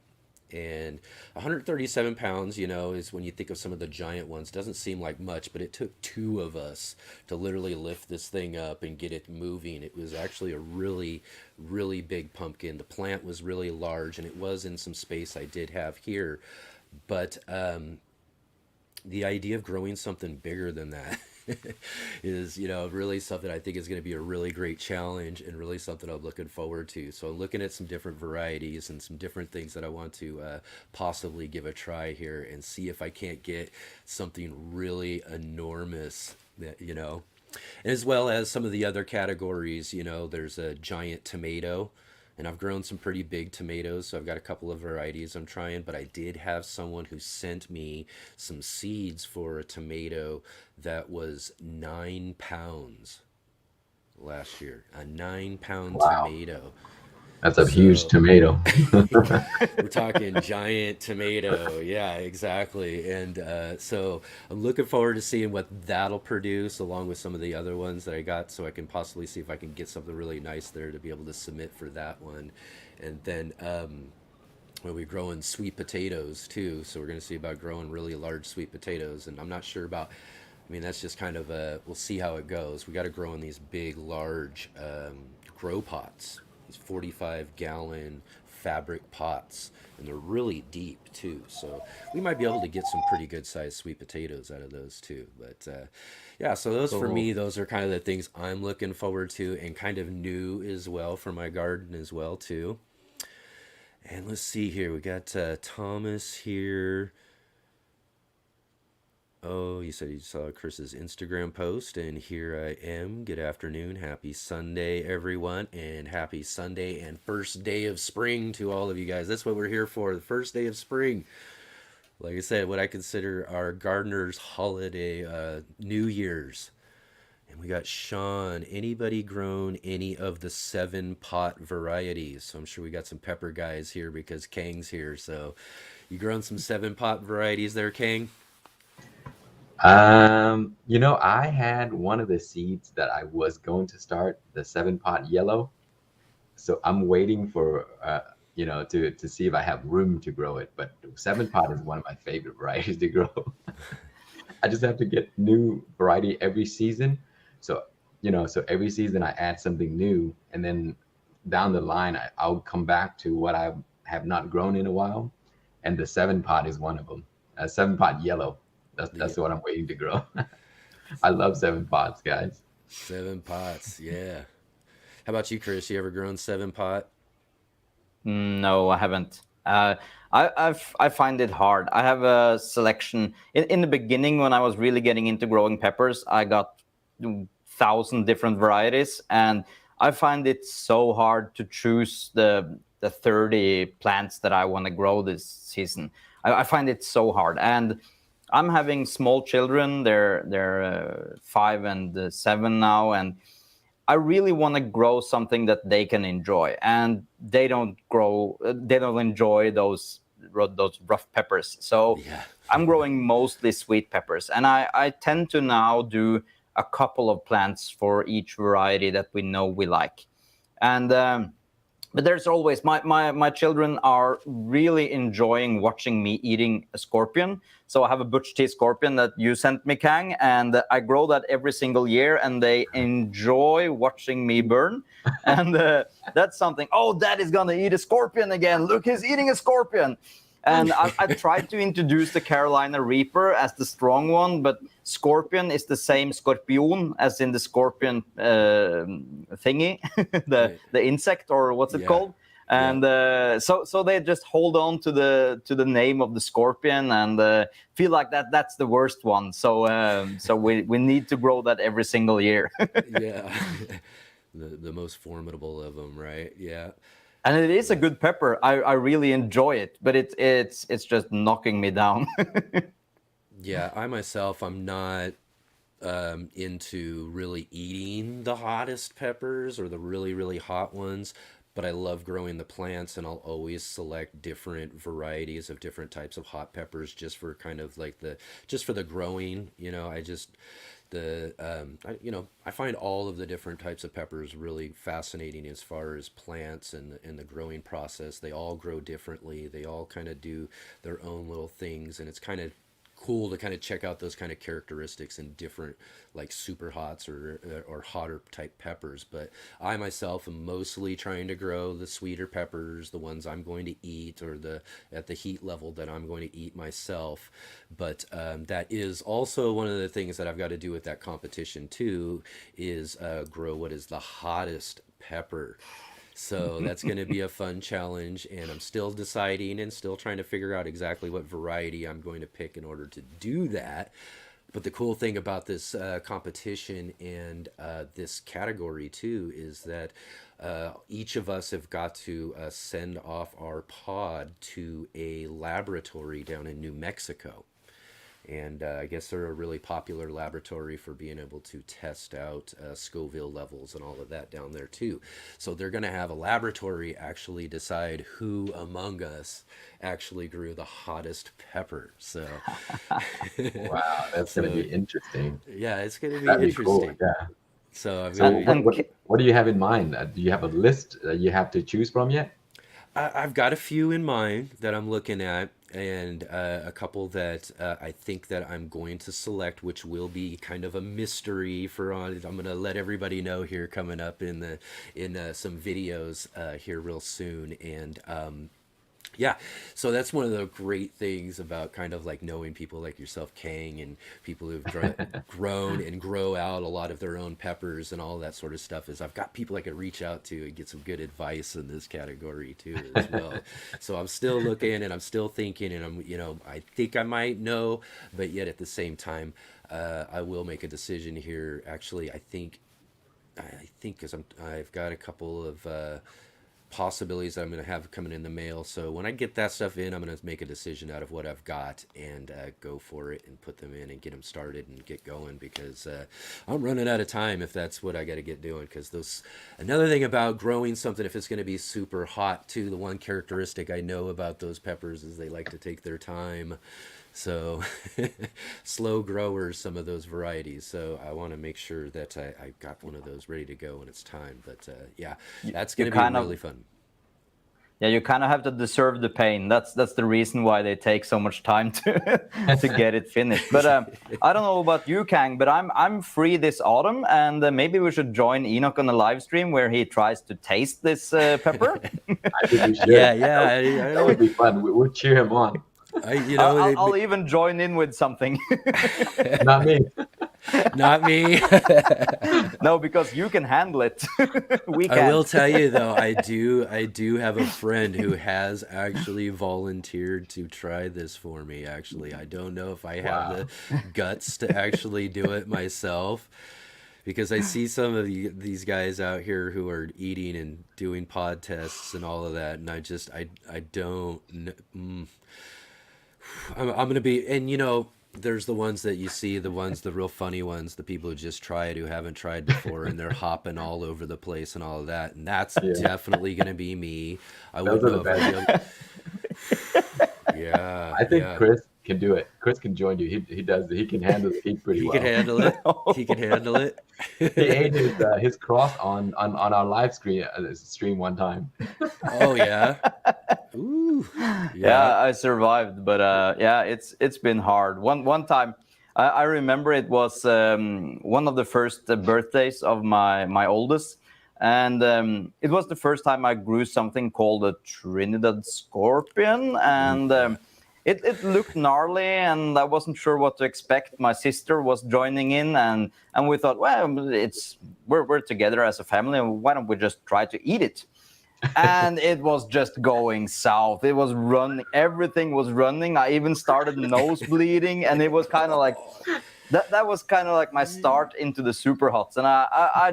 A: And 137 pounds, is, when you think of some of the giant ones, doesn't seem like much, but it took 2 of us to literally lift this thing up and get it moving. It was actually a really, really big pumpkin. The plant was really large, and it was in some space I did have here. But the idea of growing something bigger than that is, really something I think is going to be a really great challenge and really something I'm looking forward to. So I'm looking at some different varieties and some different things that I want to possibly give a try here and see if I can't get something really enormous that. As well as some of the other categories, there's a giant tomato, and I've grown some pretty big tomatoes, so I've got a couple of varieties I'm trying, but I did have someone who sent me some seeds for a tomato that was 9 pounds last year. A 9 pound
B: Wow,
A: tomato.
B: that's a huge
A: So
B: tomato.
A: we're talking giant tomato. Yeah, exactly. And so I'm looking forward to seeing what that'll produce along with some of the other ones that I got so I can possibly see if I can get something really nice there to be able to submit for that one. And then we're growing sweet potatoes too. So we're going to see about growing really large sweet potatoes. And I'm not sure about, I mean, that's just kind of we'll see how it goes. We got to grow in these big, large grow pots, these 45-gallon fabric pots, and they're really deep too. So we might be able to get some pretty good sized sweet potatoes out of those too. But yeah, so those for
B: Cool.
A: me, those are kind of the things I'm looking forward to and kind of new as well for my garden as well too. And let's see here. We got Thomas here. Oh, you said you saw Chris's Instagram post, and here I am. Good afternoon. Happy Sunday, everyone, and happy Sunday and first day of spring to all of you guys. That's what we're here for, the first day of spring. Like I said, what I consider our gardener's holiday, New Year's. And we got Sean. Anybody grown any of the 7 pot varieties? So I'm sure we got some pepper guys here because Kang's here. So you grown some 7 pot varieties there, Kang?
B: I had one of the seeds that I was going to start, the 7 pot yellow. So I'm waiting for to see if I have room to grow it. But 7 pot is one of my favorite varieties to grow. I just have to get new variety every season. So so every season I add something new, and then down the line I'll come back to what I have not grown in a while, and the 7 pot is one of them. 7 pot yellow. That's
A: Yeah,
B: what I'm waiting to grow. I love 7 pots, guys.
A: 7 pots. Yeah. How about you, Chris? You ever grown 7 pot?
C: No, I haven't. I find it hard. I have a selection. In the beginning, when I was really getting into growing peppers, I got 1,000 different varieties, and I find it so hard to choose the 30 plants that I want to grow this season. I find it so hard, and I'm having small children. They're 5 and 7 now, and I really want to grow something that they can enjoy, and they don't grow. They don't enjoy those rough peppers. So
A: Yeah.
C: I'm growing mostly sweet peppers, and I tend to now do a couple of plants for each variety that we know we like, and. But there's always my children are really enjoying watching me eating a scorpion. So I have a butch tea scorpion that you sent me, Kang, and I grow that every single year, and they enjoy watching me burn. And that's something. Oh, Dad is gonna eat a scorpion again. Look, he's eating a scorpion. And I tried to introduce the Carolina Reaper as the strong one, but scorpion is the same scorpion as in the scorpion thingy,
A: Right.
C: the insect, or what's it
A: Yeah.
C: called?
A: Yeah.
C: And so they just hold on to the name of the scorpion and feel like that's the worst one. So we need to grow that every single year.
A: Yeah. The most formidable of them, right? Yeah.
C: And it is a
A: Yeah.
C: good pepper. I really enjoy it, but it's just knocking me down.
A: Yeah, I myself, I'm not into really eating the hottest peppers or the really, really hot ones, but I love growing the plants and I'll always select different varieties of different types of hot peppers just for kind of like just for the growing, I just, I find all of the different types of peppers really fascinating as far as plants and the growing process. They all grow differently. They all kind of do their own little things, and it's kind of cool to kind of check out those kind of characteristics in different like super hots or hotter type peppers. But I myself am mostly trying to grow the sweeter peppers, the ones I'm going to eat, or the at the heat level that I'm going to eat myself. But that is also one of the things that I've got to do with that competition too, is grow what is the hottest pepper. So that's going to be a fun challenge, and I'm still deciding and still trying to figure out exactly what variety I'm going to pick in order to do that. But the cool thing about this competition and this category too is that each of us have got to send off our pod to a laboratory down in New Mexico. And I guess they're a really popular laboratory for being able to test out Scoville levels and all of that down there too. So they're going to have a laboratory actually decide who among us actually grew the hottest pepper. So
B: Wow, that's
A: so
B: going to be interesting.
A: yeah, it's going to be
B: That'd be
A: interesting.
B: cool. Yeah.
A: So I'm
B: So
A: going
C: And
B: what do you have in mind? Do you have a list that you have to choose from yet?
A: I've got a few in mind that I'm looking at, and a couple that I think that I'm going to select, which will be kind of a mystery for on. I'm going to let everybody know here coming up in some videos here real soon, and yeah, so that's one of the great things about kind of like knowing people like yourself, Kang, and people who've grown and grow out a lot of their own peppers and all that sort of stuff, is I've got people I could reach out to and get some good advice in this category too as well. So I'm still looking and I'm still thinking, and I think I might know, but yet at the same time, I will make a decision here. Actually, I think because I've got a couple of possibilities that I'm going to have coming in the mail. So when I get that stuff in, I'm going to make a decision out of what I've got and go for it and put them in and get them started and get going, because I'm running out of time if that's what I got to get doing. Because another thing about growing something, if it's going to be super hot too, the one characteristic I know about those peppers is they like to take their time. So slow growers, some of those varieties. So I want to make sure that I got one of those ready to go when it's time. But yeah, that's going to be really fun.
C: Yeah, you kind of have to deserve the pain. That's the reason why they take so much time to to get it finished. But I don't know about you, Kang, but I'm free this autumn, and maybe we should join Enoch on a live stream where he tries to taste this pepper.
B: I think we should.
A: Yeah,
B: that would be fun. We'll cheer him on.
C: I'll even join in with something.
B: Not me.
A: Not me.
C: No, because you can handle it. We can't.
A: I will tell you though, I do have a friend who has actually volunteered to try this for me. Actually, I don't know if I have the guts to actually do it myself, because I see some of these guys out here who are eating and doing pod tests and all of that, and I don't. I'm going to be, and there's the ones that you see, the real funny ones, the people who just try it, who haven't tried before, and they're hopping all over the place and all of that. And that's definitely going to be me. I wouldn't know if Yeah.
B: I think Chris can do it. Chris can join you. He does. He can handle the heat pretty well.
A: He can handle it. He can handle it.
B: He ate his cross on our live stream one time.
A: Oh yeah. Ooh.
C: Yeah, I survived, but yeah, it's been hard. One time, I remember it was one of the first birthdays of my oldest, and it was the first time I grew something called a Trinidad scorpion, and it looked gnarly, and I wasn't sure what to expect. My sister was joining in, and we thought, well, we're together as a family, and why don't we just try to eat it? And it was just going south. It was running. Everything was running. I even started nose bleeding, and it was kind of like that was kind of like my start into the super hots. And I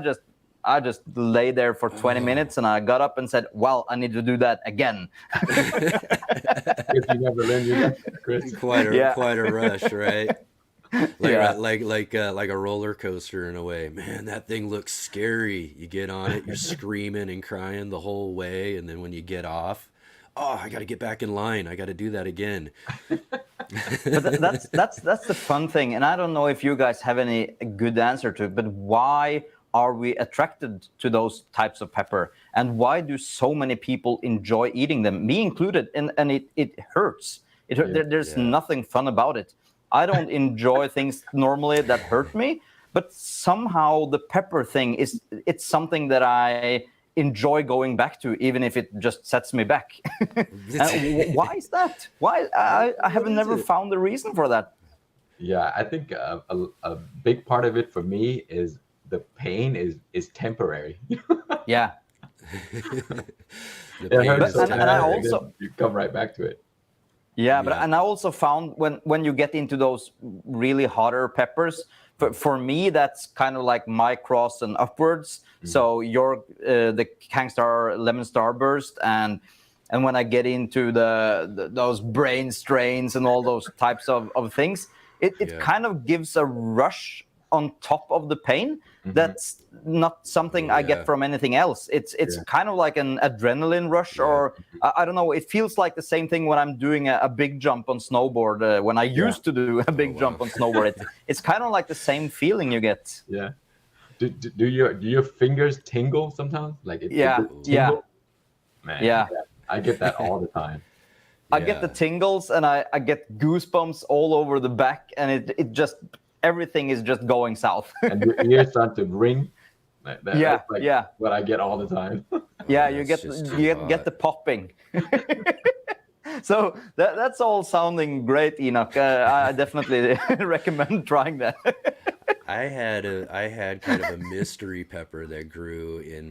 C: just lay there for 20 minutes, and I got up and said, well, I need to do that again.
B: If you never learned your lesson, Chris.
A: Quite a rush, right? Like a roller coaster in a way. Man, that thing looks scary. You get on it, you're screaming and crying the whole way, and then when you get off, oh, I got to get back in line. I got to do that again.
C: But that's the fun thing, and I don't know if you guys have any good answer to it. But why are we attracted to those types of pepper, and why do so many people enjoy eating them, me included? And it hurts. There's nothing fun about it. I don't enjoy things normally that hurt me, but somehow the pepper thing it's something that I enjoy going back to, even if it just sets me back. Why is that? Why I have
A: What is
C: never
A: it?
C: found the reason for that.
B: Yeah, I think a big part of it for me is the pain is temporary.
C: Yeah.
A: The
B: It
A: pain
B: hurts
A: is
B: so
C: and I
B: bad,
A: temporary.
B: and
C: also
B: then you come right back to it.
C: Yeah, but
A: Yeah.
C: and I also found when you get into those really hotter peppers, for me that's kind of like my cross and upwards. So your the Khang Starr Lemon Starburst, and when I get into those brain strains and all those types of things, it
A: Yeah.
C: kind of gives a rush on top of the pain. That's not something
A: Oh,
C: I
A: yeah.
C: get from anything else. It's
B: Yeah.
C: kind of like an adrenaline rush,
A: Yeah.
C: or I don't know. It feels like the same thing when I'm doing a big jump on snowboard. When I used to do a big
A: wow.
C: jump on snowboard, it's kind of like the same feeling you get.
B: Yeah. Do your fingers tingle sometimes? Like it
C: Yeah,
B: just
C: yeah,
B: tingle? Man,
C: yeah.
B: I get that all the time.
C: I get the
A: Yeah.
C: tingles and I get goosebumps all over the back, and it just everything is just going south.
B: And your ears start to ring. That's
C: Yeah,
B: like
C: yeah.
B: what I get all the time.
C: Yeah,
A: Oh,
C: you
A: that's
C: get
A: just too
C: get the
A: hot.
C: popping. So that's all sounding great, Enoch. I definitely recommend trying that.
A: I had kind of a mystery pepper that grew in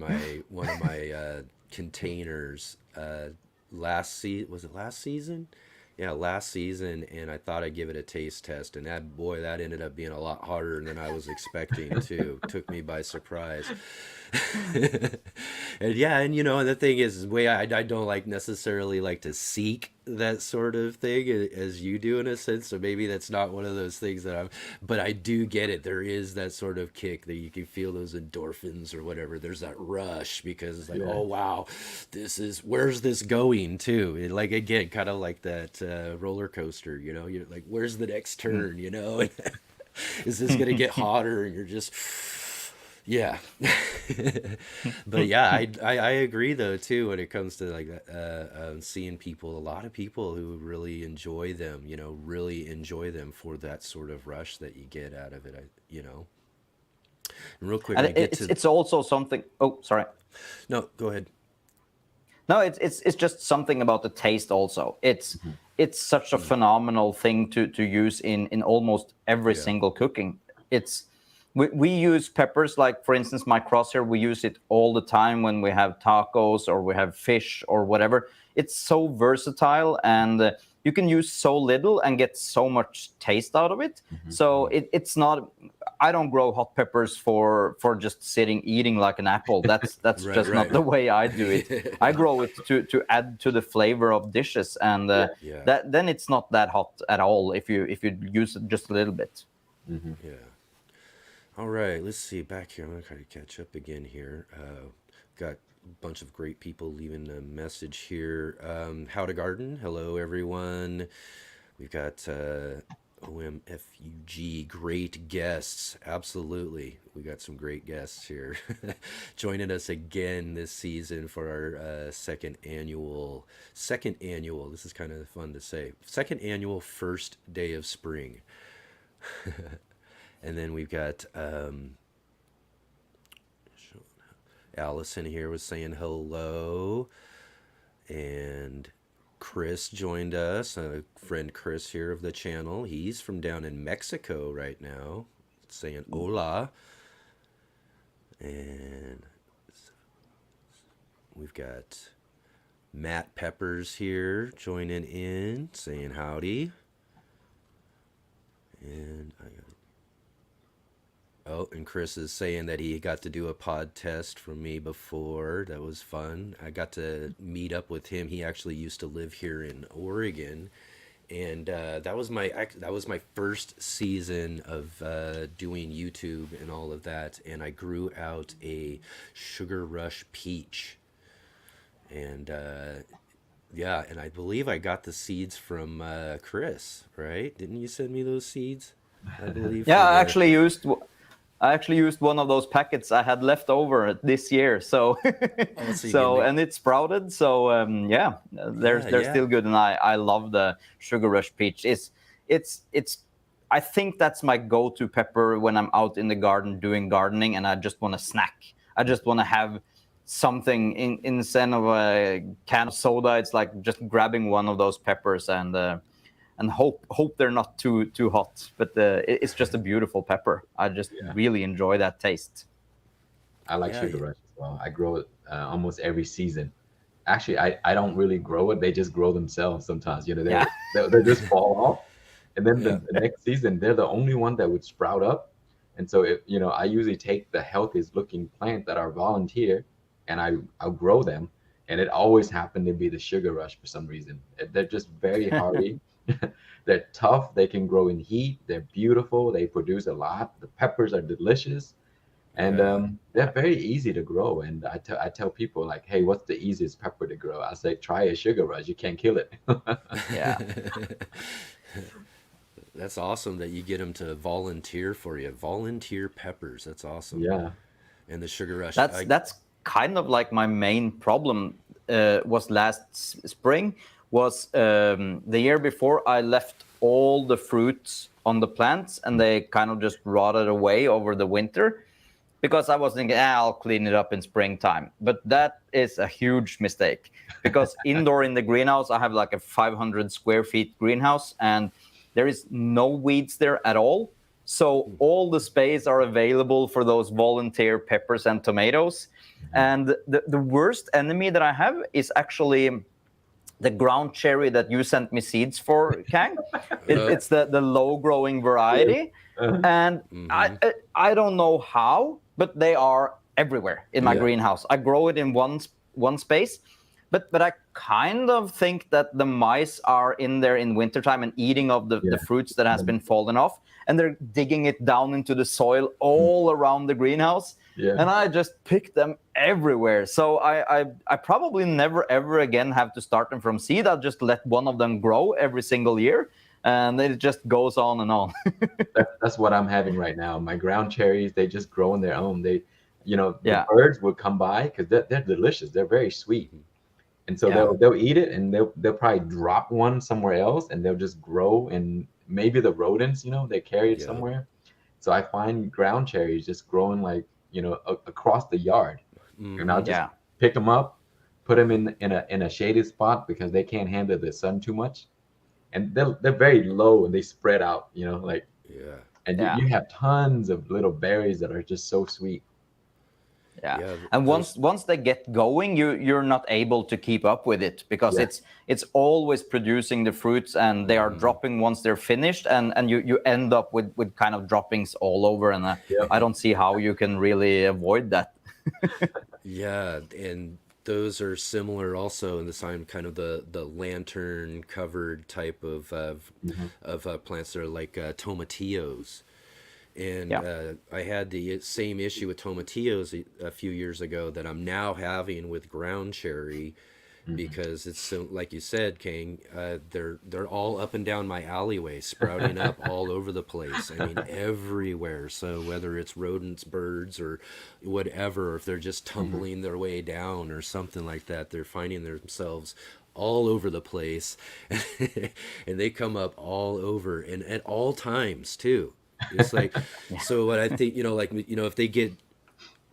A: one of my containers was it last season? Yeah, last season, and I thought I'd give it a taste test, and that ended up being a lot harder than I was expecting too. Took me by surprise. And yeah, and the thing is way I don't like necessarily like to seek that sort of thing as you do in a sense. So maybe that's not one of those things but I do get it. There is that sort of kick that you can feel those endorphins or whatever. There's that rush because it's like,
B: Yeah.
A: oh wow, where's this going to? Like again, kind of like that roller coaster, you're like, where's the next turn, Is this gonna get hotter? And you're just yeah. But yeah, I agree though too when it comes to like seeing a lot of people who really enjoy them, really enjoy them for that sort of rush that you get out of it. And real quick,
C: And
A: we get to
C: it's also something. Oh, sorry.
A: no, go ahead.
C: No, it's just something about the taste also. It's such a phenomenal thing to use in almost every
A: Yeah.
C: single cooking. We use peppers, like for instance my crosshair, we use it all the time when we have tacos or we have fish or whatever. It's so versatile, and you can use so little and get so much taste out of it. So it's not. I don't grow hot peppers for just sitting eating like an apple. That's
A: Right,
C: just
A: right.
C: not the way I do it. I grow it to add to the flavor of dishes, and
A: Yeah.
C: that then it's not that hot at all if you use it just a little bit.
A: Yeah. All right, let's see back here. I'm gonna try to catch up again here. Got a bunch of great people leaving a message here. How to Garden. Hello, everyone. We've got OMFUG. Great guests. Absolutely. We got some great guests here joining us again this season for our second annual. This is kind of fun to say. Second annual first day of spring. And then we've got Allison here was saying hello. And Chris joined us, a friend Chris here of the channel. He's from down in Mexico right now, saying hola. And we've got Matt Peppers here joining in, saying howdy. And and Chris is saying that he got to do a pod test from me before. That was fun. I got to meet up with him. He actually used to live here in Oregon, and that was my first season of doing YouTube and all of that. And I grew out a Sugar Rush peach, and yeah, and I believe I got the seeds from Chris. Right? Didn't you send me those seeds? I believe.
C: Yeah, I actually used one of those packets I had left over this year. So,
A: so
C: and it sprouted. So yeah, they're
A: Yeah.
C: still good, and I love the Sugar Rush peach. It's I think that's my go-to pepper when I'm out in the garden doing gardening and I just want to snack. I just want to have something instead of a can of soda. It's like just grabbing one of those peppers and hope they're not too hot. But it's just a beautiful pepper. I just really enjoy that taste.
B: I like sugar rush as well. I grow it almost every season. Actually, I don't really grow it. They just grow themselves sometimes. You know, they just fall off. And then the next season, they're the only one that would sprout up. And so, I usually take the healthiest looking plant that are volunteer and I'll grow them. And it always happened to be the sugar rush for some reason. They're just very hardy. They're tough. They can grow in heat. They're beautiful. They produce a lot. The peppers are delicious. And they're very easy to grow. And I tell people like, hey, what's the easiest pepper to grow? I say, try a sugar rush. You can't kill it.
C: Yeah.
A: That's awesome that you get them to volunteer for you. Volunteer peppers. That's awesome.
B: Yeah.
A: And the sugar rush.
C: That's kind of like my main problem was last spring. Was the year before I left all the fruits on the plants and they kind of just rotted away over the winter. Because I was thinking, I'll clean it up in springtime. But that is a huge mistake. Because indoor in the greenhouse, I have like a 500 square feet greenhouse, and there is no weeds there at all. So all the space are available for those volunteer peppers and tomatoes. And the worst enemy that I have is actually the ground cherry that you sent me seeds for, Khang. It's the low growing variety. And I don't know how, but they are everywhere in my greenhouse. I grow it in one space, but I kind of think that the mice are in there in wintertime and eating of the fruits that has been fallen off, and they're digging it down into the soil all around the greenhouse. And I just pick them everywhere. So I probably never ever again have to start them from seed. I'll just let one of them grow every single year. And it just goes on and on.
B: That's what I'm having right now. My ground cherries, they just grow on their own. They, the birds will come by because they're delicious. They're very sweet. And so they'll eat it and they'll probably drop one somewhere else and they'll just grow. And maybe the rodents, they carry it somewhere. So I find ground cherries just growing like, across the yard. And I'll just pick them up, put them in a shaded spot because they can't handle the sun too much. And they're very low and they spread out, and you have tons of little berries that are just so sweet.
C: And once they get going, you're not able to keep up with it because it's always producing the fruits and they are dropping once they're finished, and you end up with kind of droppings all over, and I don't see how you can really avoid that.
A: And those are similar also in the sign, kind of the lantern covered type of plants that are like tomatillos. And I had the same issue with tomatillos a few years ago that I'm now having with ground cherry, because it's so, like you said, Khang, they're all up and down my alleyway, sprouting up all over the place. I mean, everywhere. So whether it's rodents, birds, or whatever, or if they're just tumbling their way down or something like that, they're finding themselves all over the place, and they come up all over and at all times too. It's like, so what I think, if they get,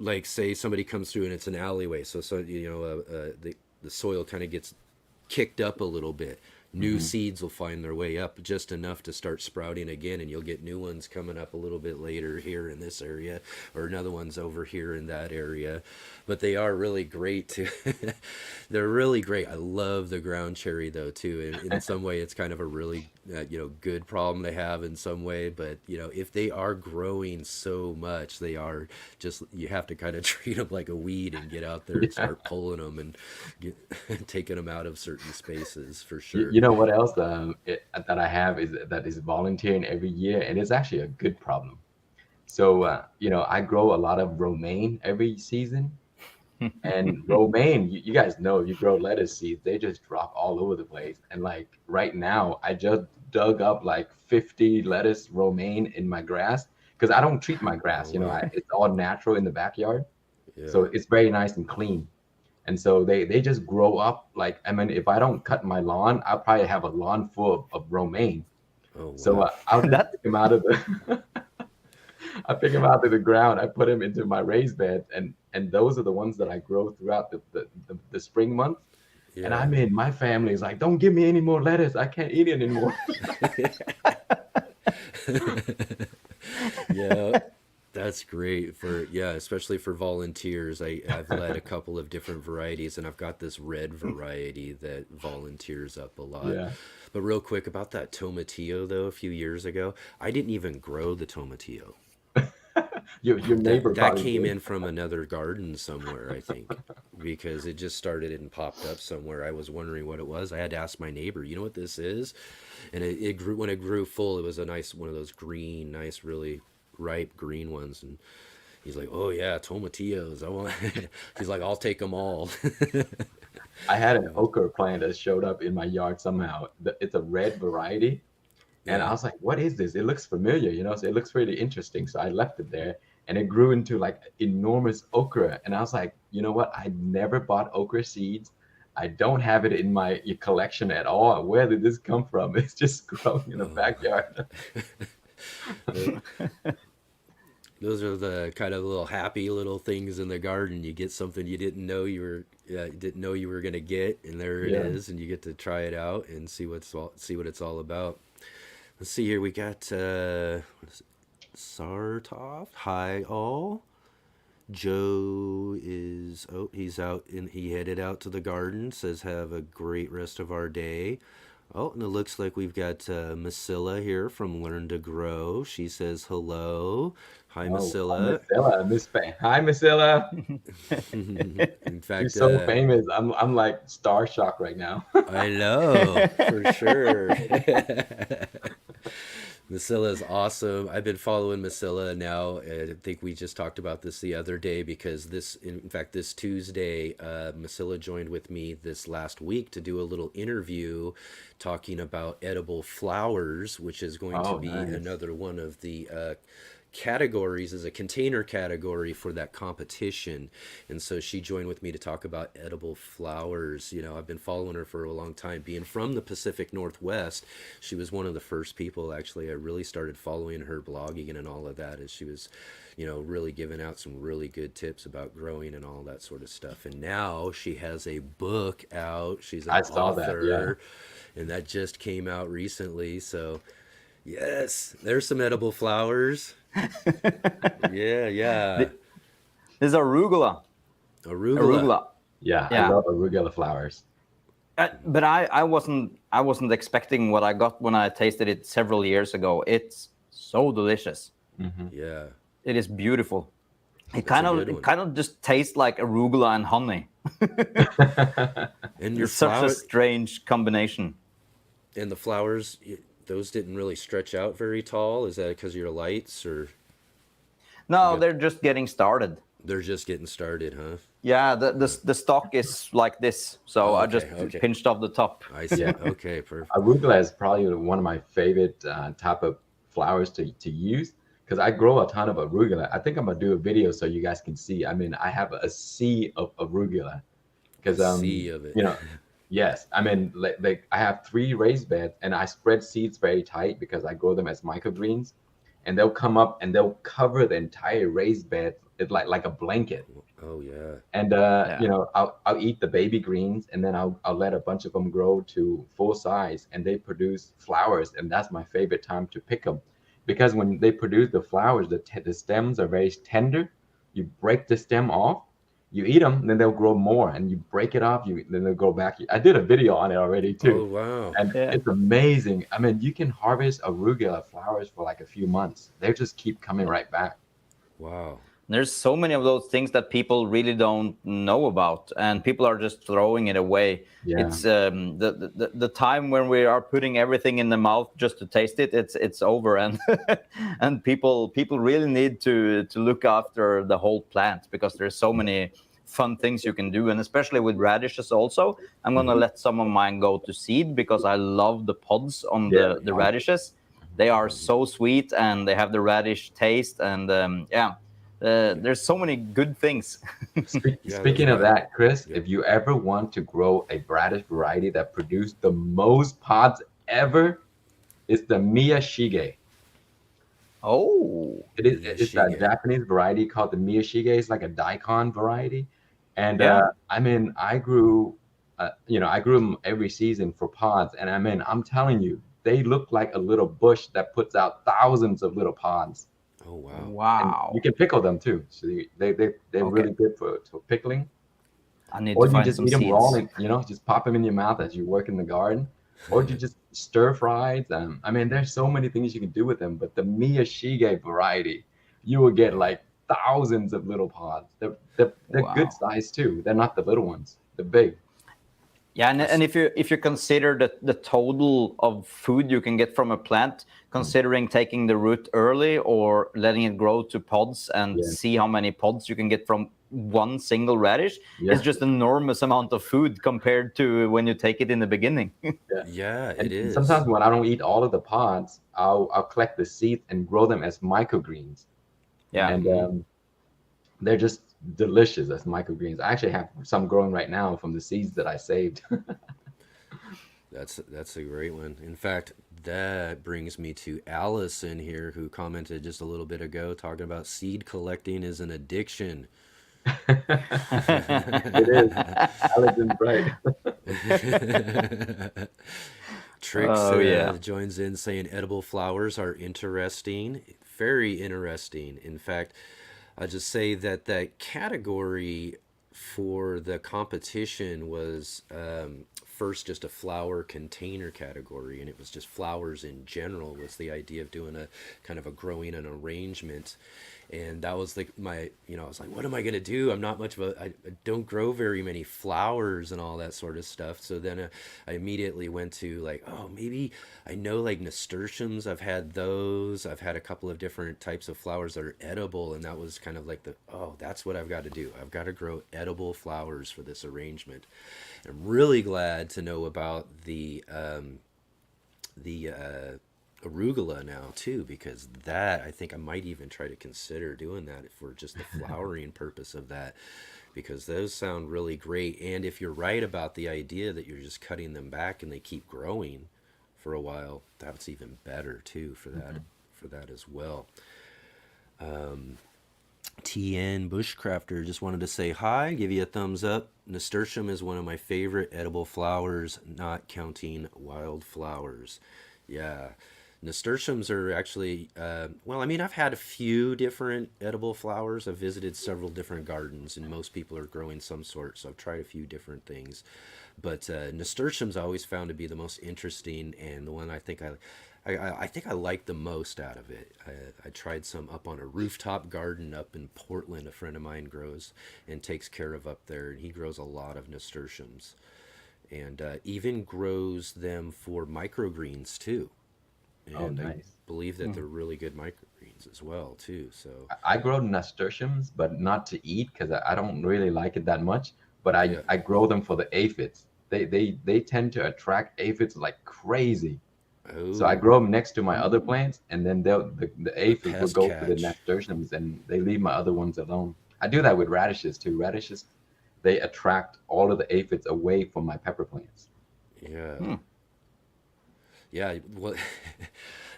A: like, say somebody comes through and it's an alleyway, so the soil kind of gets kicked up a little bit. New seeds will find their way up just enough to start sprouting again, and you'll get new ones coming up a little bit later here in this area, or another one's over here in that area. But they are really great too. They're really great. I love the ground cherry though too. In some way, it's kind of a really good problem to have in some way. But if they are growing so much, they are just, you have to kind of treat them like a weed and get out there and start pulling them and taking them out of certain spaces for sure.
B: You know what else that I have is volunteering every year, and it's actually a good problem. So I grow a lot of romaine every season, and romaine, you guys know, you grow lettuce seeds, they just drop all over the place. And like right now, I just dug up like 50 lettuce romaine in my grass because I don't treat my grass. It's all natural in the backyard, so it's very nice and clean. And so they just grow up like, I mean, if I don't cut my lawn, I'll probably have a lawn full of romaine.
A: Oh
B: So
A: wow.
B: I'll just
C: That
B: pick him out of the I pick him out of the ground. I put him into my raised bed, and those are the ones that I grow throughout the spring months. And I
A: Yeah.
B: mean, my family is like, "Don't give me any more lettuce. I can't eat it anymore."
A: Yeah. That's great for, yeah, especially for volunteers. I've led a couple of different varieties, and I've got this red variety that volunteers up a lot.
B: Yeah,
A: But real quick about that tomatillo though, a few years ago, I didn't even grow the tomatillo.
B: your neighbor
A: That
B: probably
A: came
B: did.
A: in from another garden somewhere, I think, because it just started and popped up somewhere. I was wondering what it was. I had to ask my neighbor, you know what this is? And it grew, when it grew full, it was a nice one of those green, nice, really ripe green ones. And he's like, "Oh yeah, tomatillos. I want." He's like, "I'll take them all."
B: I had an okra plant that showed up in my yard somehow. It's a red variety, and I
A: Yeah.
B: was like, "What is this? It looks familiar, you know." So it looks really interesting. So I left it there, and it grew into like enormous okra. And I was like, "You know what? I never bought okra seeds. I don't have it in my collection at all. Where did this come from? It's just growing in the
A: Oh,
B: backyard."
A: the, those are the kind of little happy little things in the garden. You get something you didn't know you were gonna get, and there it
B: Yeah.
A: is, and you get to try it out and see what it's all about. Let's see here. We got what is it? Sartoff. Hi all. Joe is, oh, he's out, and he headed out to the garden. Says have a great rest of our day. Oh, and it looks like we've got Masilla here from Learn to Grow. She says hello. Hi,
B: Oh, hi,
A: Masilla.
B: Marcella, Hi, Marcella.
A: In
B: She's
A: fact,
B: so famous. I'm like star shocked right now.
A: I know for sure. Masilla is awesome. I've been following Masilla now. I think we just talked about this the other day because in fact, this Tuesday, Masilla joined with me this last week to do a little interview talking about edible flowers, which is going to
B: Oh,
A: be
B: nice.
A: another one of the categories as a container category for that competition. And so she joined with me to talk about edible flowers. You know, I've been following her for a long time. Being from the Pacific Northwest, she was one of the first people actually I really started following her blogging and all of that, as she was, you know, really giving out some really good tips about growing and all that sort of stuff. And now she has a book out. She's an
B: I saw that. Yeah.
A: author, and that just came out recently. So yes, there's some edible flowers. Yeah, yeah.
C: this is arugula.
A: Arugula.
C: Arugula.
B: Yeah. I
C: Yeah.
B: love arugula flowers.
C: But I wasn't expecting what I got when I tasted it several years ago. It's so delicious.
B: Hmm.
A: Yeah,
C: It is beautiful.
A: it's a good
C: It
A: one.
C: kind of just tastes like arugula and honey.
A: And your
C: It's such a
A: flower
C: strange combination.
A: and the flowers, those didn't really stretch out very tall. Is that because of your lights, or you
C: No,
A: got?
C: they're just getting started.
A: They're just getting started, huh?
C: Yeah, the stock is like this, so
A: Oh,
C: I
A: okay,
C: just
A: okay.
C: pinched off the top.
A: I see.
B: Yeah.
A: Okay, perfect.
B: Arugula is probably one of my favorite type of flowers to use because I grow a ton of arugula. I think I'm gonna do a video so you guys can see. I mean, I have a sea of arugula
A: A
B: because
A: sea of it.
B: you know, yes. I mean, like I have 3 raised beds and I spread seeds very tight because I grow them as microgreens, and they'll come up and they'll cover the entire raised bed. It's like a blanket.
A: Oh yeah.
B: And
C: Yeah.
B: I'll eat the baby greens, and then I'll let a bunch of them grow to full size, and they produce flowers, and that's my favorite time to pick them, because when they produce the flowers, the stems are very tender. You break the stem off, you eat them, then they'll grow more, and you break it off, then they'll grow back. I did a video on it already
A: Oh
B: too,
A: wow.
B: and
C: Yeah.
B: it's amazing. I mean, you can harvest arugula flowers for like a few months. They just keep coming right back.
A: Wow.
C: There's so many of those things that people really don't know about, and people are just throwing it away.
B: Yeah.
C: It's the time when we are putting everything in the mouth just to taste it. It's over, and and people really need to look after the whole plant, because there's so many fun things you can do, and especially with radishes. Also, I'm gonna let some of mine go to seed because I love the pods on
B: Yeah,
C: the radishes. They are so sweet, and they have the radish taste, and yeah. There's so many good things.
A: Yeah, those
B: Speaking of
A: rad.
B: that, Chris,
A: Yeah.
B: if you ever want to grow a radish variety that produced the most pods ever, It's the Miyashige.
C: Oh,
B: It's that
A: Miyashige.
B: Japanese variety called the Miyashige. It's like a daikon variety. And
C: yeah.
B: I mean, I grew them every season for pods. And I mean, I'm telling you, they look like a little bush that puts out thousands of little pods.
A: Oh wow.
B: And you
C: Wow.
B: can pickle them too. So they're
C: Okay.
B: really good for pickling.
C: I need to
B: Or you
C: find
B: just
C: some
B: eat them raw,
C: seeds.
B: and just pop them in your mouth as you work in the garden. Or you just stir fried. I mean, there's so many things you can do with them. But the Miyashige variety, you will get
A: Wow.
B: like thousands of little pods. They're good
C: Wow.
B: size too. They're not the little ones. They're big.
C: Yeah, and
A: That's
C: if you consider the total of food you can get from a plant,
B: Mm.
C: considering taking the root early or letting it grow to pods and
B: Yeah,
C: see how many pods you can get from one single radish, is
B: yeah,
C: just enormous amount of food compared to when you take it in the beginning.
B: yeah.
A: yeah, it
B: And
A: is.
B: sometimes when I don't eat all of the pods, I'll collect the seeds and grow them as microgreens.
C: Yeah.
B: And
A: Mm-hmm.
B: they're just delicious as microgreens. I actually have some growing right now from the seeds that I saved.
A: That's a great one. In fact, that brings me to Allison here, who commented just a little bit ago, talking about seed collecting is an addiction.
B: It is. Allison's right.
A: Trix
C: Oh yeah.
A: joins in saying edible flowers are interesting, very interesting. In fact, I'll just say that that category for the competition was first just a flower container category, and it was just flowers in general. Was the idea of doing a kind of a growing an arrangement, and that was like my, I was like, what am I gonna do? I'm not much of a, I don't grow very many flowers and all that sort of stuff. So then I immediately went to like, oh, maybe I know like nasturtiums. I've had those. I've had a couple of different types of flowers that are edible, and that was kind of like that's what I've got to do. I've got to grow edible flowers for this arrangement. And I'm really glad to know about the arugula now too, because that I think I might even try to consider doing that for just the flowering purpose of that, because those sound really great. And if you're right about the idea that you're just cutting them back and they keep growing for a while, that's even better too for that as well. TN Bushcrafter just wanted to say hi, give you a thumbs up. Nasturtium is one of my favorite edible flowers, not counting wildflowers. Yeah, nasturtiums are actually, well, I mean, I've had a few different edible flowers. I've visited several different gardens, and most people are growing some sort, so I've tried a few different things. But nasturtiums I always found to be the most interesting, and the one I think I like the most out of it. I tried some up on a rooftop garden up in Portland. A friend of mine grows and takes care of up there, and he grows a lot of nasturtiums, and even grows them for microgreens too.
B: Oh,
A: And I
B: nice.
A: believe that they're really good microgreens as well too. So
B: I grow nasturtiums, but not to eat because I don't really like it that much. But
A: yeah.
B: I grow them for the aphids. They tend to attract aphids like crazy. So I
A: Oh,
B: grow them next to my other
C: Mm.
B: plants, and then the
A: the
B: aphids will
A: pest
B: go for the
A: catch.
B: nasturtiums, and they leave my other ones alone. I do that with radishes too. Radishes, they attract all of the aphids away from my pepper plants.
A: Yeah.
C: Hmm.
A: Yeah, well,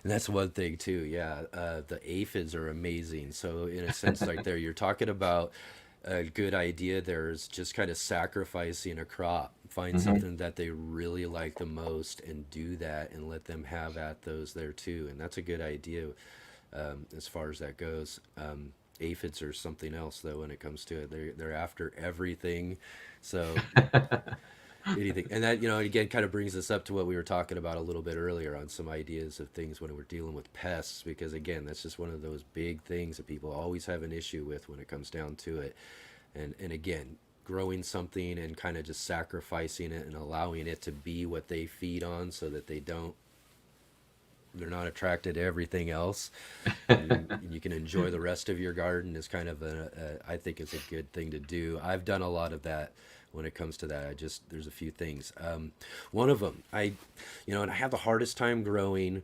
A: and that's one thing too. Yeah, the aphids are amazing. So in a sense, like there, you're talking about a good idea. There's just kind of sacrificing a crop. Find
B: Hmm.
A: something that they really like the most and do that, and let them have at those there too. And that's a good idea as far as that goes. Aphids are something else though when it comes to it. They're after everything. So anything, and that, again, kind of brings us up to what we were talking about a little bit earlier on some ideas of things when we're dealing with pests, because again, that's just one of those big things that people always have an issue with when it comes down to it. And again, growing something and kind of just sacrificing it and allowing it to be what they feed on, so that they're not attracted to everything else, and you can enjoy the rest of your garden, is kind of I think it's a good thing to do. I've done a lot of that when it comes to that. There's a few things. One of them, and I have the hardest time growing,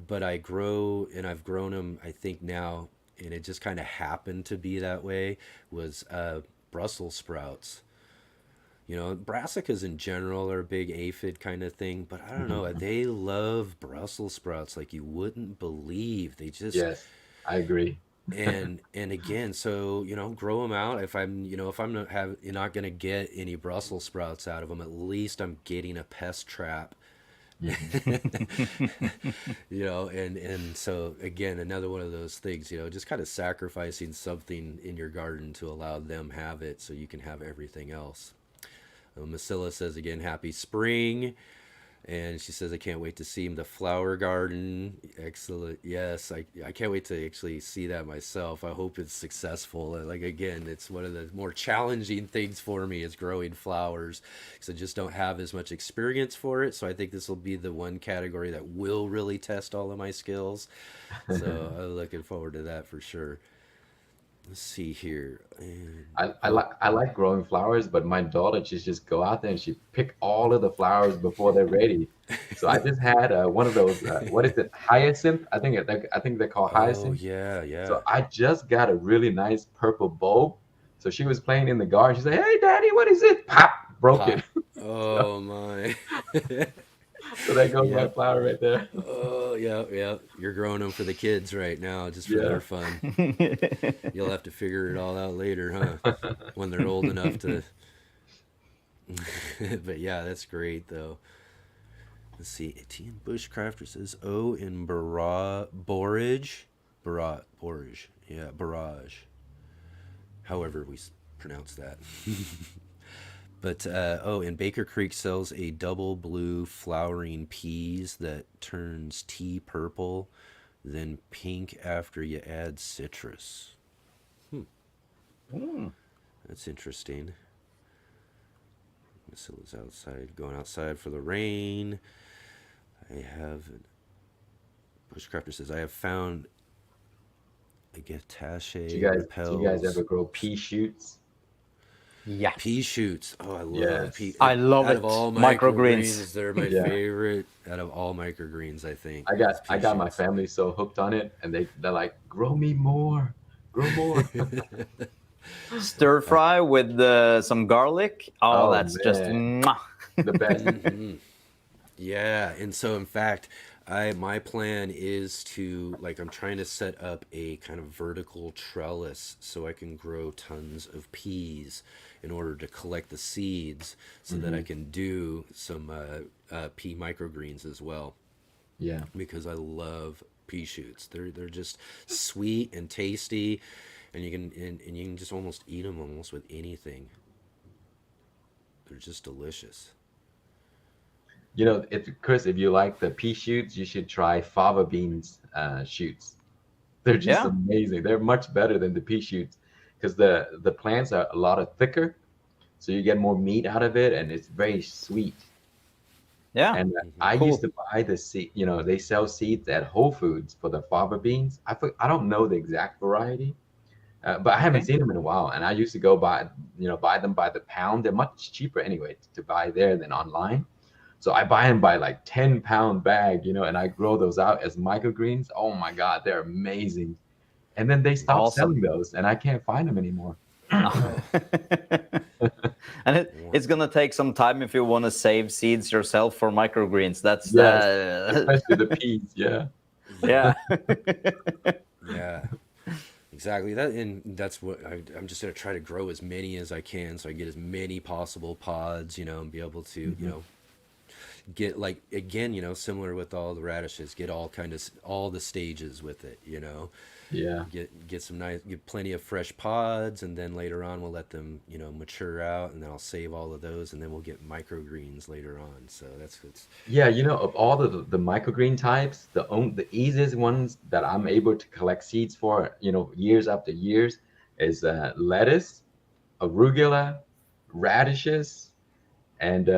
A: but I've grown them, I think now, and it just kind of happened to be that way, was Brussels sprouts. You know, brassicas in general are a big aphid kind of thing, but I don't know.
B: Mhm.
A: They love Brussels sprouts like you wouldn't believe. They just
B: Yes, I agree.
A: and again, so you know, grow them out. If I'm, you know, if I'm not have you're not gonna get any Brussels sprouts out of them, at least I'm getting a pest trap.
B: Mhm.
A: You know, and so again, another one of those things, you know, just kind of sacrificing something in your garden to allow them have it so you can have everything else. Masilla says again, happy spring. And she says, I can't wait to see the flower garden. Excellent. Yes, I can't wait to actually see that myself. I hope it's successful. Like, again, it's one of the more challenging things for me is growing flowers because I just don't have as much experience for it. So I think this will be the one category that will really test all of my skills. So I'm looking forward to that for sure. Let's see here. And, oh,
B: I like growing flowers, but my daughter she just go out there and she pick all of the flowers before they're ready. So I just had one of those what is it, hyacinth? I think they're called
A: oh,
B: hyacinth.
A: yeah, yeah.
B: So I just got a really nice purple bulb. So she was playing in the garden. She said, "Hey, Daddy, what is it?" Pop, broke it.
A: Pop.
B: So,
A: Oh, my.
B: so there goes my
A: Yep.
B: flower right there.
A: Oh, yeah, yeah. You're growing them for the kids right now, just for their
B: Yeah.
A: fun. You'll have to figure it all out later, huh? When they're old enough to. But yeah, that's great though. Let's see. Etienne Bushcrafter says, "Oh, in borage. Yeah, barrage. However we pronounce that." But oh, and Baker Creek sells a double blue flowering peas that turns tea purple, then pink after you add citrus. Hmm,
C: Mm.
A: that's interesting. Missile's outside, going outside for the rain. I have. Bushcrafter says, I have found a getache
B: Do you guys
A: repels
B: ever grow pea shoots?
C: Yeah,
A: pea shoots. Oh, I love pea.
B: Yes.
C: I love
A: Out of
C: it.
A: all
C: Microgreens.
A: microgreens, they're my
B: Yeah.
A: favorite. Out of all microgreens, I think is
B: I
A: pea
B: got my
A: shoots.
B: family so hooked on it, and they're like, grow me more, grow more.
C: Stir
B: Uh,
C: fry with some garlic. Oh,
B: oh
C: that's just
B: man,
C: mwah.
B: the best.
A: Hmm. Yeah, and so in fact, I my plan is to like I'm trying to set up a kind of vertical trellis so I can grow tons of peas in order to collect the seeds so that I
B: Hmm.
A: can do some pea microgreens as well
B: Yeah.
A: because I love pea shoots. They're just sweet and tasty, and and you can just almost eat them almost with anything. They're just delicious.
B: You know, if Chris, if you like the pea shoots, you should try fava beans shoots. They're just
C: Yeah,
B: amazing. They're much better than the pea shoots because the plants are a lot of thicker, so you get more meat out of it, and it's very sweet.
C: yeah,
B: And
A: Hmm.
B: I used
C: cool.
B: to buy the seed. You know, they sell seeds at Whole Foods for the fava beans. I don't know the exact variety, but I haven't
C: Okay.
B: seen them in a while. And I used to go buy, buy them by the pound. They're much cheaper anyway to buy there than online. So I buy them by like 10-pound bag, and I grow those out as microgreens. Oh my God, they're amazing. And then they stopped
C: Awesome.
B: selling those, and I can't find them anymore.
A: Oh,
C: And
A: wow.
C: it's gonna take some time if you want to save seeds yourself for microgreens. That's
B: Yes,
C: the
B: especially the peas. Yeah.
C: yeah.
A: Yeah, yeah. Exactly that, and that's what I'm just gonna try to grow as many as I can, so I get as many possible pods, you know, and be able to, you
B: Hmm.
A: know, get like again, you know, similar with all the radishes, get all kind of all the stages with it, you know,
B: Yeah.
A: get some nice, get plenty of fresh pods, and then later on we'll let them, you know, mature out, and then I'll save all of those, and then we'll get microgreens later on. So that's it's
B: Yeah, of all the microgreen types, the easiest ones that I'm able to collect seeds for, years after years, is lettuce, arugula, radishes, and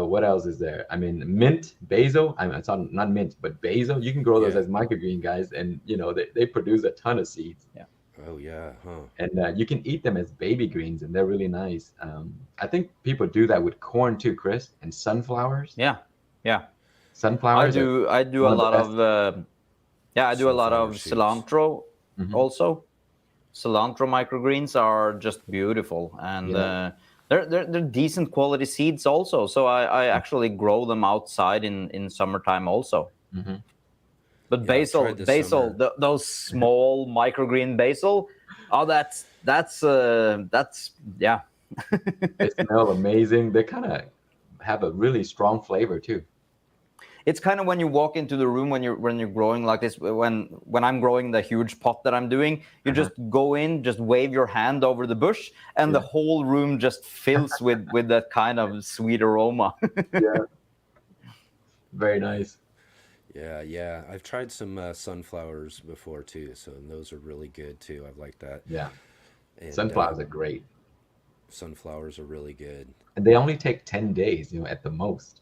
B: what else is there? I mean, mint, basil. I mean, it's not mint, but basil. You can grow those
A: yeah.
B: as microgreen guys, and they produce a ton of seeds,
C: Yeah.
A: Oh yeah, huh?
B: and you can eat them as baby greens, and they're really nice. I think people do that with corn too, Chris, and sunflowers.
C: Yeah. Yeah. I
B: Sunflowers are
C: do I do a
B: one of the
C: lot
B: best.
C: of yeah, I do a lot of
A: Sunflower seeds.
C: cilantro
B: Hmm.
C: also. Cilantro microgreens are just beautiful, and
B: Yeah.
C: they're decent quality seeds also. So I actually grow them outside in summertime also.
B: Hmm.
C: But
A: Yeah, I've tried this summer.
C: those small microgreen basil, oh, that's yeah.
B: They smell amazing. They kind of have a really strong flavor too.
C: It's kind of when you walk into the room when you're growing like this. When I'm growing the huge pot that I'm doing, you
B: Uh-huh.
C: just go in, just wave your hand over the bush, and the
B: Yeah.
C: whole room just fills with that kind of sweet aroma.
B: Yeah. Very nice.
A: Yeah, yeah. I've tried some sunflowers before too, so those are really good too. I've liked that.
B: Yeah.
A: And
B: Sunflowers are great.
A: sunflowers are really good.
B: And they only take 10 days, at the most.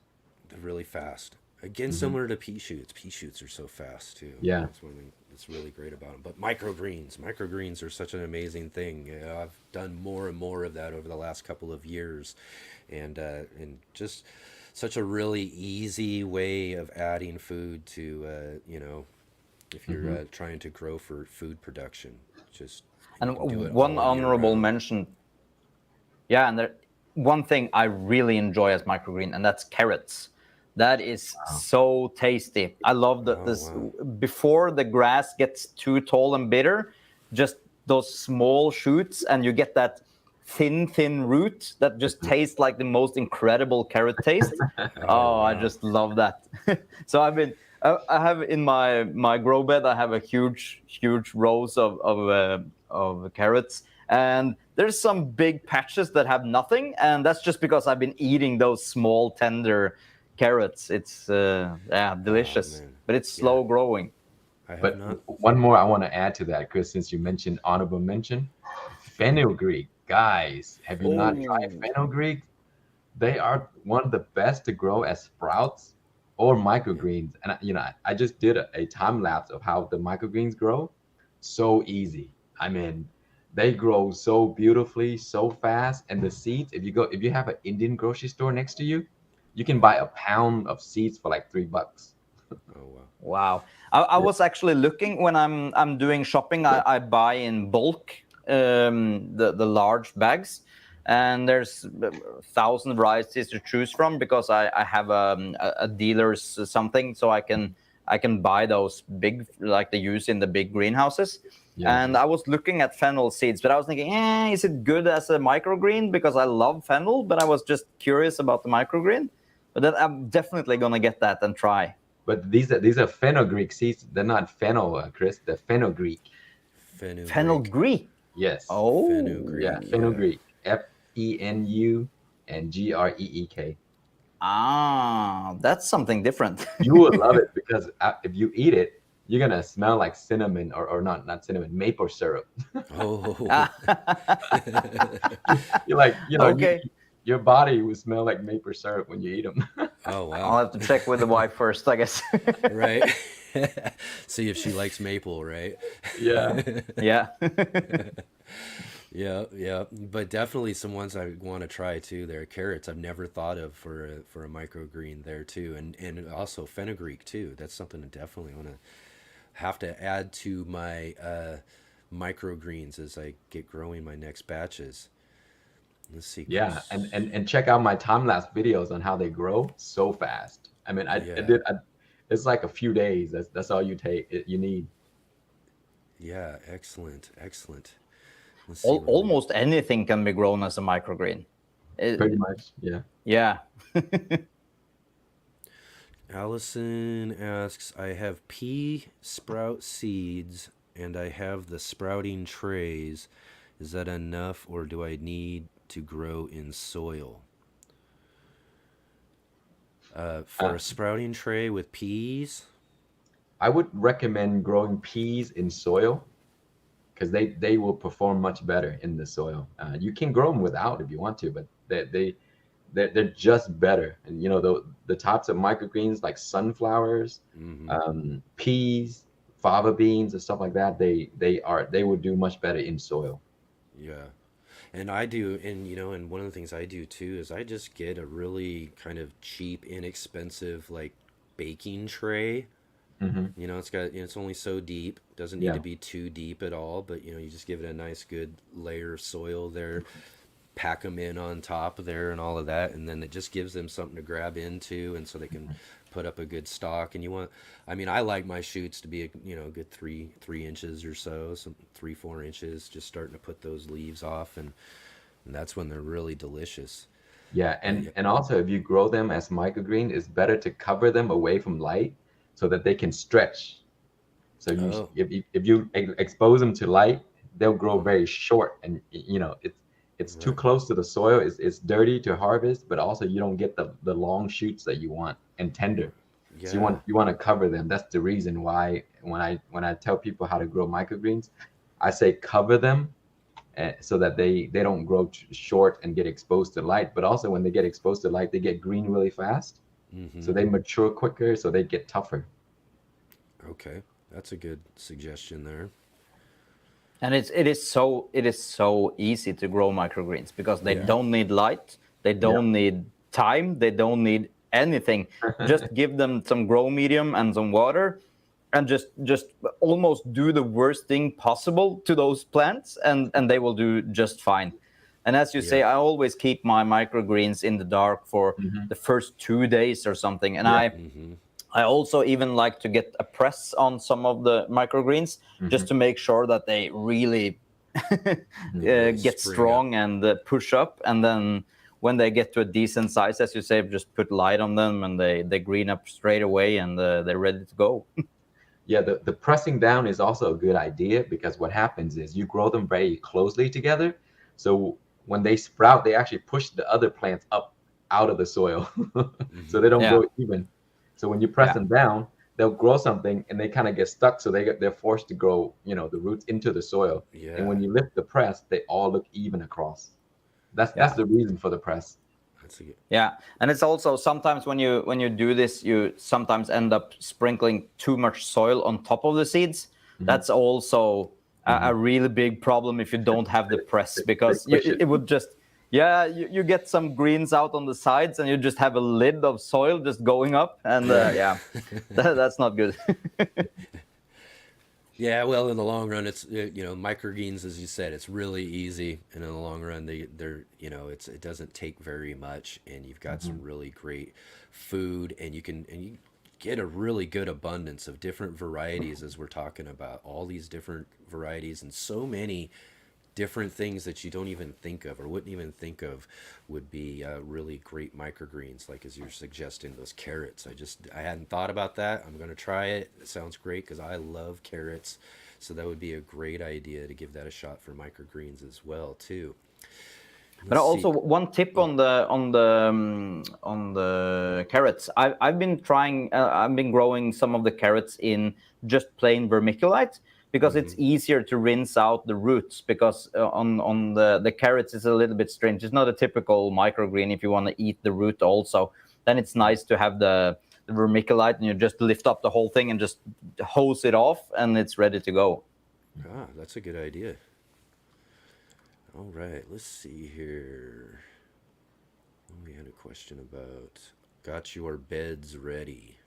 A: They're really fast. Again,
B: Hmm.
A: similar to pea shoots. Pea shoots are so fast too.
B: Yeah.
A: That's one thing that's really great about them. But microgreens are such an amazing thing. I've done more and more of that over the last couple of years, and just such a really easy way of adding food to if you're
B: Hmm.
A: trying to grow for food production. Just you
C: And
A: can do it
C: one
A: all year
C: honorable
A: round.
C: mention, yeah, and one thing I really enjoy as microgreen, and that's carrots. That is
B: Wow.
C: so tasty. I love
A: Oh
C: this
A: wow.
C: before the grass gets too tall and bitter, just those small shoots, and you get that thin root that just tastes like the most incredible carrot taste.
A: Oh
C: Oh, I
A: wow.
C: just love that. So I have in my grow bed, I have a huge rows of carrots, and there's some big patches that have nothing, and that's just because I've been eating those small tender carrots. It's yeah,
A: Oh
C: delicious,
A: man.
C: but it's
A: Yeah.
C: slow growing.
A: I have
B: But
A: not.
B: one more I want to add to that, Chris, since you mentioned honorable mention, fenugreek. Guys, have you not tried
C: Oh,
B: fenugreek? They are one of the best to grow as sprouts or
A: Yeah.
B: microgreens. And I just did a time lapse of how the microgreens grow. So easy. I mean, they grow so beautifully, so fast. And the seeds, if you have an Indian grocery store next to you, you can
A: Yeah.
B: buy a pound of seeds for like $3.
A: Oh wow.
C: wow. I
B: Yeah.
C: was actually looking when I'm doing shopping. I buy in bulk the large bags, and there's 1,000 varieties to choose from because I have a dealer's something, so I can buy those big like they use in the big greenhouses.
B: Yeah.
C: And I was looking at fennel seeds, but I was thinking, is it good as a microgreen? Because I love fennel, but I was just curious about the microgreen. But then I'm definitely gonna get that and try.
B: But these are fenugreek seeds. They're not fennel, Chris. They're fenugreek.
A: Fenugreek.
C: Fenugreek.
B: Yes.
C: Oh,
B: Yeah,
A: Fenugreek. Yeah.
B: fenugreek. Fenu and Greek.
C: that's something different.
B: You will love it because if you eat it, you're gonna smell like cinnamon or not cinnamon, maple syrup.
A: Oh.
B: You're like,
C: Okay,
B: your body will smell like maple syrup when you eat them.
A: Oh
C: I'll
A: wow.
C: have to check with the wife first, I guess.
A: Right. See if she likes maple, right?
B: Yeah.
C: Yeah.
A: Yeah, yeah, but definitely some ones I want to try too. There, carrots I've never thought of for a microgreen there too, and also fenugreek too. That's something I definitely want to have to add to my microgreens as I get growing my next batches. Let's see,
B: Yeah,
A: Chris.
B: and check out my time lapse videos on how they grow so fast. I mean,
A: Yeah,
B: it's like a few days. That's all you need.
A: yeah, excellent, excellent. Let's see what we got.
C: Almost anything can be grown as a microgreen.
B: Pretty
C: It-
B: much. Yeah.
C: yeah.
A: Allison asks, I have pea sprout seeds and I have the sprouting trays. Is that enough or do I need to grow in soil? For
B: Uh,
A: a sprouting tray with peas?
B: I would recommend growing peas in soil because they will perform much better in the soil. You can grow them without if you want to, but they're just better. And the types of microgreens like sunflowers,
A: Mm-hmm.
B: peas, fava beans, and stuff like that. They will do much better in soil.
A: Yeah. And I do, and one of the things I do too is I just get a really kind of cheap, inexpensive, like baking tray.
B: Hmm.
A: It's only so deep. Doesn't need to
B: Yeah.
A: be too deep at all, but you just give it a nice good layer of soil there. pack them in on top there and all of that, and then it just gives them something to grab into, and so they can put up a good stock. And you want, I mean, I like my shoots to be a good 3 inches or so, some 3-4 inches, just starting to put those leaves off, and that's when they're really delicious.
B: Yeah,
A: But yeah.
B: and also if you grow them as microgreen, it's better to cover them away from light so that they can stretch. So
A: Oh.
B: if you expose them to light, they'll grow very short, and it's too
A: Right.
B: close to the soil. It's dirty to harvest, but also you don't get the long shoots that you want and tender. So
A: Yeah.
B: you want to cover them. That's the reason why when I tell people how to grow microgreens, I say cover them so that they don't grow short and get exposed to light. But also when they get exposed to light, they get green really fast. So
A: Mm-hmm.
B: they mature quicker, so they get tougher.
A: Okay, that's a good suggestion there.
C: And it is so easy to grow microgreens because they
A: Yeah.
C: don't need light, they
B: Yeah.
C: don't need time, they don't need anything. Just give them some grow medium and some water, and just almost do the worst thing possible to those plants, and they will do just fine. And as you say,
A: Yeah.
C: I always keep my microgreens in the dark for
B: Hmm.
C: the first 2 days or something. And
B: Yeah.
A: Mm-hmm.
C: I also even like to get a press on some of the microgreens
B: Hmm.
C: just to make sure that they really
A: They really
C: get
A: spring up.
C: strong and push up. And then when they get to a decent size, as you say, just put light on them and they green up straight away, and they're ready to go.
B: Yeah, the pressing down is also a good idea because what happens is you grow them very closely together. So when they sprout, they actually push the other plants up out of the soil. So
A: Mm-hmm.
B: they don't
C: Yeah,
B: grow even. So when you press
C: yeah,
B: them down, they'll grow something and they kind of get stuck. So they're forced to grow, the roots into the soil. And
A: Yeah,
B: when you lift the press, they all look even across. That's
C: yeah.
B: the reason for the press.
A: that's a good.
C: Yeah, and it's also sometimes when you do this, you sometimes end up sprinkling too much soil on top of the seeds.
B: Hmm.
C: That's also a
B: Hmm.
C: really big problem if you don't have the press,
B: They
C: because
B: push it.
C: it would just, yeah, you get some greens out on the sides and you just have a lid of soil just going up, and
A: Yeah.
C: yeah, that's not good.
A: Yeah, well, in the long run, it's microgreens, as you said, it's really easy, and in the long run, they're it doesn't take very much, and you've got some
B: Hmm.
A: really great food, and you get a really good abundance of different varieties, as we're talking about all these different varieties, and so many different things that you don't even think of or wouldn't even think of would be really great microgreens, like as you're suggesting, those carrots. I hadn't thought about that. I'm going to try it. It sounds great because I love carrots, so that would be a great idea to give that a shot for microgreens as well too.
C: But
A: Let's see.
C: also one tip
A: Oh.
C: on the carrots. I've been trying. I've been growing some of the carrots in just plain vermiculite because it's
A: Mm-hmm.
C: easier to rinse out the roots. Because on the carrots is a little bit strange. It's not a typical microgreen. If you want to eat the root also, then it's nice to have the vermiculite, and you just lift up the whole thing and just hose it off, and it's ready to go.
A: Ah, that's a good idea. All right, let's see here. We had a question about got your beds ready.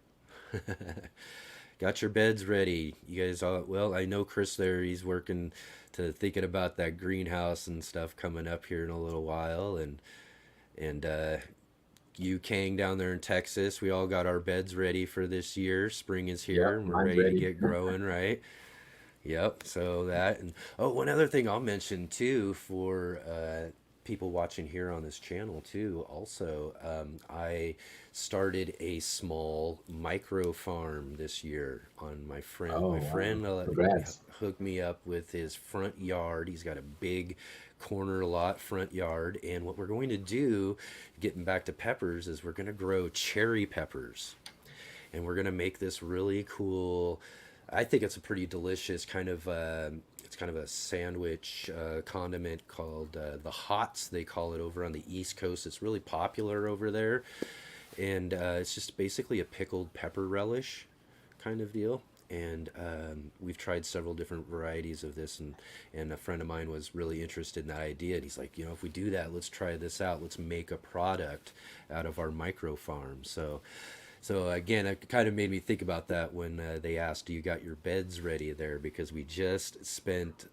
A: Got your beds ready. You guys all, well, I know Chris there, he's working to thinking about that greenhouse and stuff coming up here in a little while, and you Kang down there in Texas, we all got our beds ready for this year. Spring is here
B: Yep,
A: and we're
B: mine's
A: ready to
B: ready.
A: get growing, right? Yep. So that, and oh, one other thing I'll mention too for people watching here on this channel too. Also, I started a small micro farm this year on my friend.
B: Oh
A: My
B: wow!
A: friend
B: Congrats.
A: hooked me up with his front yard. He's got a big corner lot front yard, and what we're going to do, getting back to peppers, is we're going to grow cherry peppers, and we're gonna make this really cool. I think it's a pretty delicious kind of. It's kind of a sandwich condiment called the Hots. They call it over on the East Coast. It's really popular over there, and it's just basically a pickled pepper relish kind of deal. And we've tried several different varieties of this, and a friend of mine was really interested in that idea. And he's like, if we do that, let's try this out. Let's make a product out of our micro farm. So So again, it kind of made me think about that when they asked, "Do you got your beds ready there?" Because we just spent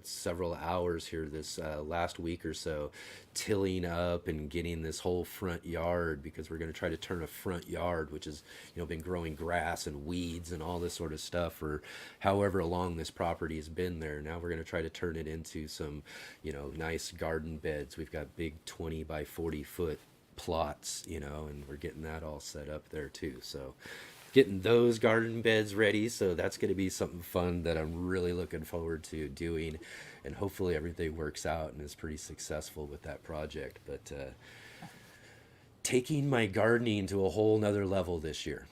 A: several hours here this last week or so, tilling up and getting this whole front yard because we're going to try to turn a front yard, which has been growing grass and weeds and all this sort of stuff for however long this property has been there. Now we're going to try to turn it into some nice garden beds. We've got big 20 by 40 foot plots, and we're getting that all set up there too. So getting those garden beds ready. So that's going to be something fun that I'm really looking forward to doing. And hopefully everything works out and is pretty successful with that project. But taking my gardening to a whole nother level this year.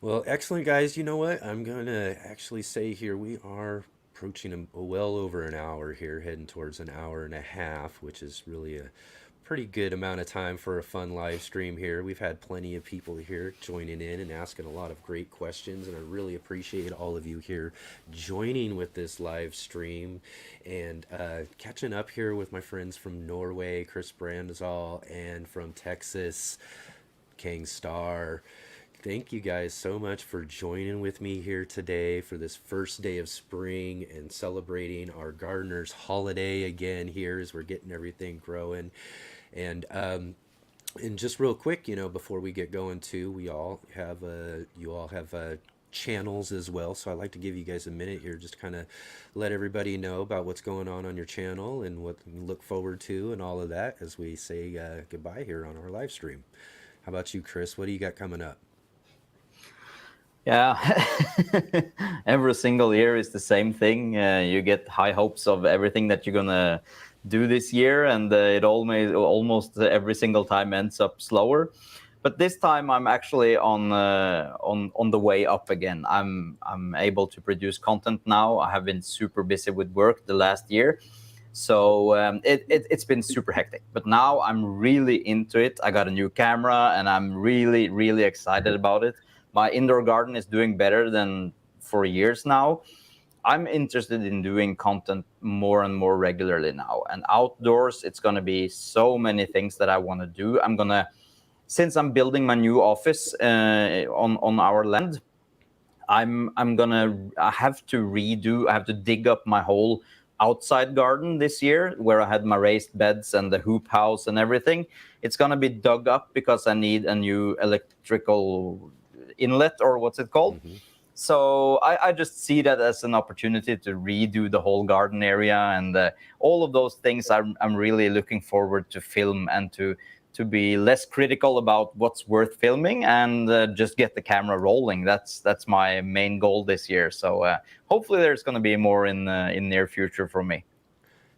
A: Well, excellent, guys. You know what? I'm going to actually say here we are approaching well over an hour here, heading towards an hour and a half, which is really a pretty good amount of time for a fun live stream here. We've had plenty of people here joining in and asking a lot of great questions, and I really appreciate all of you here joining with this live stream and catching up here with my friends from Norway, Chris Brandsdal, and from Texas, Khang Starr. Thank you guys so much for joining with me here today for this first day of spring and celebrating our gardener's holiday again here as we're getting everything growing. And just real quick, before we get going too, you all have channels as well. So I'd like to give you guys a minute here, just kind of let everybody know about what's going on your channel and what we look forward to and all of that as we say goodbye here on our live stream. How about you, Chris? What do you got coming up?
C: Yeah, every single year is the same thing. You get high hopes of everything that you're gonna do this year, and it almost every single time ends up slower. But this time I'm actually on the way up again. I'm able to produce content now. I have been super busy with work the last year, so it's been super hectic. But now I'm really into it. I got a new camera, and I'm really excited about it. My indoor garden is doing better than for years now. I'm interested in doing content more and more regularly now. And outdoors, it's going to be so many things that I want to do. Since I'm building my new office on our land, I have to dig up my whole outside garden this year where I had my raised beds and the hoop house and everything. It's going to be dug up because I need a new electrical inlet, or what's it called?
A: Mm-hmm.
C: So I just see that as an opportunity to redo the whole garden area, and all of those things I'm really looking forward to film and to be less critical about what's worth filming and just get the camera rolling. That's my main goal this year. So hopefully there's going to be more in near future for me.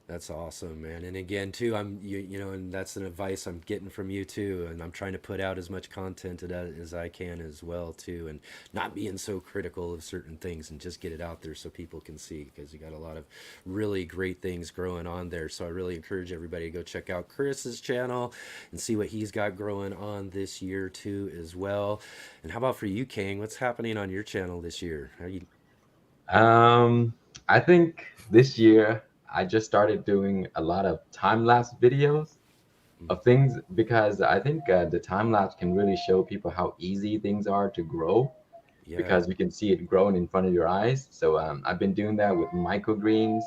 A: That's awesome, man. And again, too, and that's an advice I'm getting from you too. And I'm trying to put out as much content as I can as well too, and not being so critical of certain things and just get it out there so people can see, because you got a lot of really great things growing on there. So I really encourage everybody to go check out Chris's channel and see what he's got growing on this year too as well. And how about for you, Khang? What's happening on your channel this year?
B: I think this year I just started doing a lot of time-lapse videos of things, because I think the time-lapse can really show people how easy things are to grow,
A: Yeah.
B: because you can see it growing in front of your eyes. So I've been doing that with microgreens.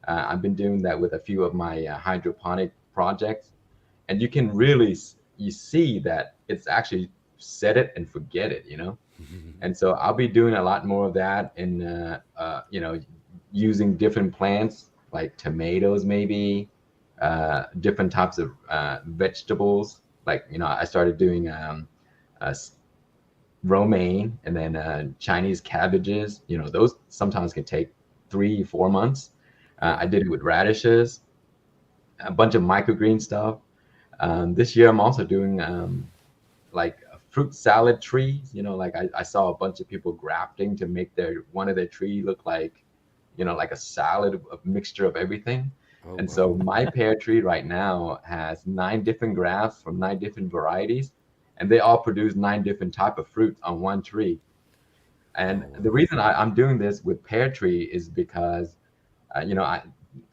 B: I've been doing that with a few of my hydroponic projects, and you can really you see that it's actually set it and forget it, And so I'll be doing a lot more of that in using different plants like tomatoes, maybe different types of vegetables. Like I started doing romaine, and then Chinese cabbages. Those sometimes can take 3-4 months. I did it with radishes, a bunch of microgreen stuff. This year I'm also doing like fruit salad trees. Like I saw a bunch of people grafting to make one of their tree look like like a salad, a mixture of everything.
A: Oh,
B: And
A: wow.
B: so my pear tree right now has 9 different grafts from 9 different varieties, and they all produce 9 different type of fruits on one tree. And
A: Oh, wow.
B: the reason I'm doing this with pear tree is because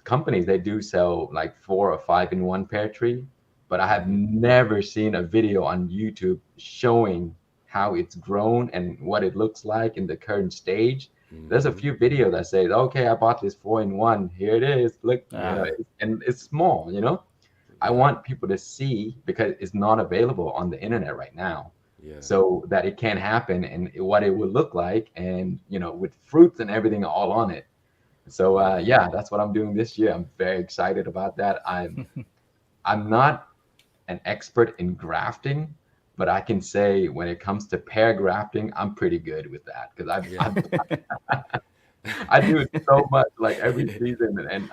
B: companies, they do sell like 4 or 5 in one pear tree, but I have never seen a video on YouTube showing how it's grown and what it looks like in the current stage. There's a
A: Mm-hmm.
B: few videos that say, okay, I bought this 4-in-1. Here it is. Look,
A: Yeah.
B: and it's small, I
A: Yeah.
B: want people to see because it's not available on the internet right now.
A: Yeah.
B: So that it can happen and what it would look like, and with fruits and everything all on it. So
A: Yeah.
B: yeah, that's what I'm doing this year. I'm very excited about that. I'm not an expert in grafting, but I can say when it comes to pair grafting, I'm pretty good with that because
A: Yeah.
B: I do it so much, like every season, and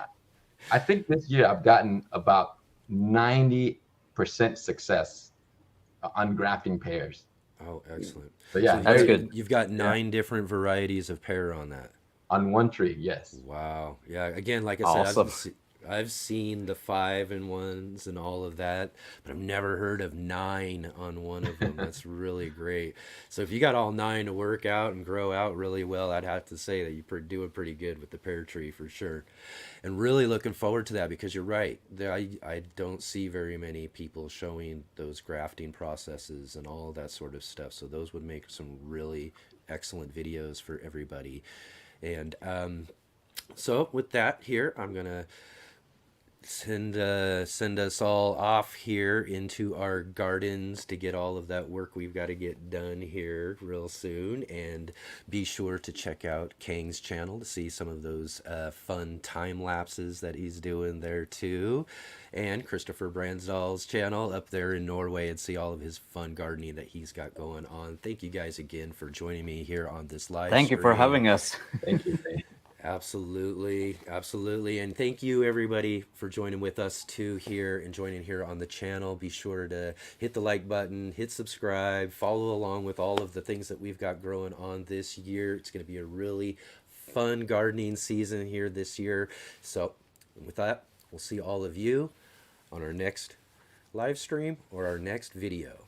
B: I think this year I've gotten about 90% success on grafting pairs.
A: Oh, excellent.
B: So
A: So
B: yeah,
C: That's
B: very
C: good.
A: you've got
B: yeah,
A: 9 different varieties of pear on that.
B: on one tree, yes.
A: Wow. Yeah. Again, like I said,
C: Awesome.
A: I've seen the 5-in-1s and all of that, but I've never heard of 9 on one of them. That's really great. So if you got all 9 to work out and grow out really well, I'd have to say that you're doing pretty good with the pear tree for sure. And really looking forward to that because you're right. I don't see very many people showing those grafting processes and all of that sort of stuff. So those would make some really excellent videos for everybody. And so with that here, I'm gonna send us all off here into our gardens to get all of that work we've got to get done here real soon. And be sure to check out Kang's channel to see some of those fun time lapses that he's doing there too, and Christopher Brandsdal's channel up there in Norway, and see all of his fun gardening that he's got going on. Thank you guys again for joining me here on this live
C: Thank you for
A: stream.
C: having us.
B: Thank you. Thank you.
A: Absolutely, absolutely. And thank you everybody for joining with us too here and joining here on the channel. Be sure to hit the like button, hit subscribe, follow along with all of the things that we've got growing on this year. It's going to be a really fun gardening season here this year. So with that, we'll see all of you on our next live stream or our next video.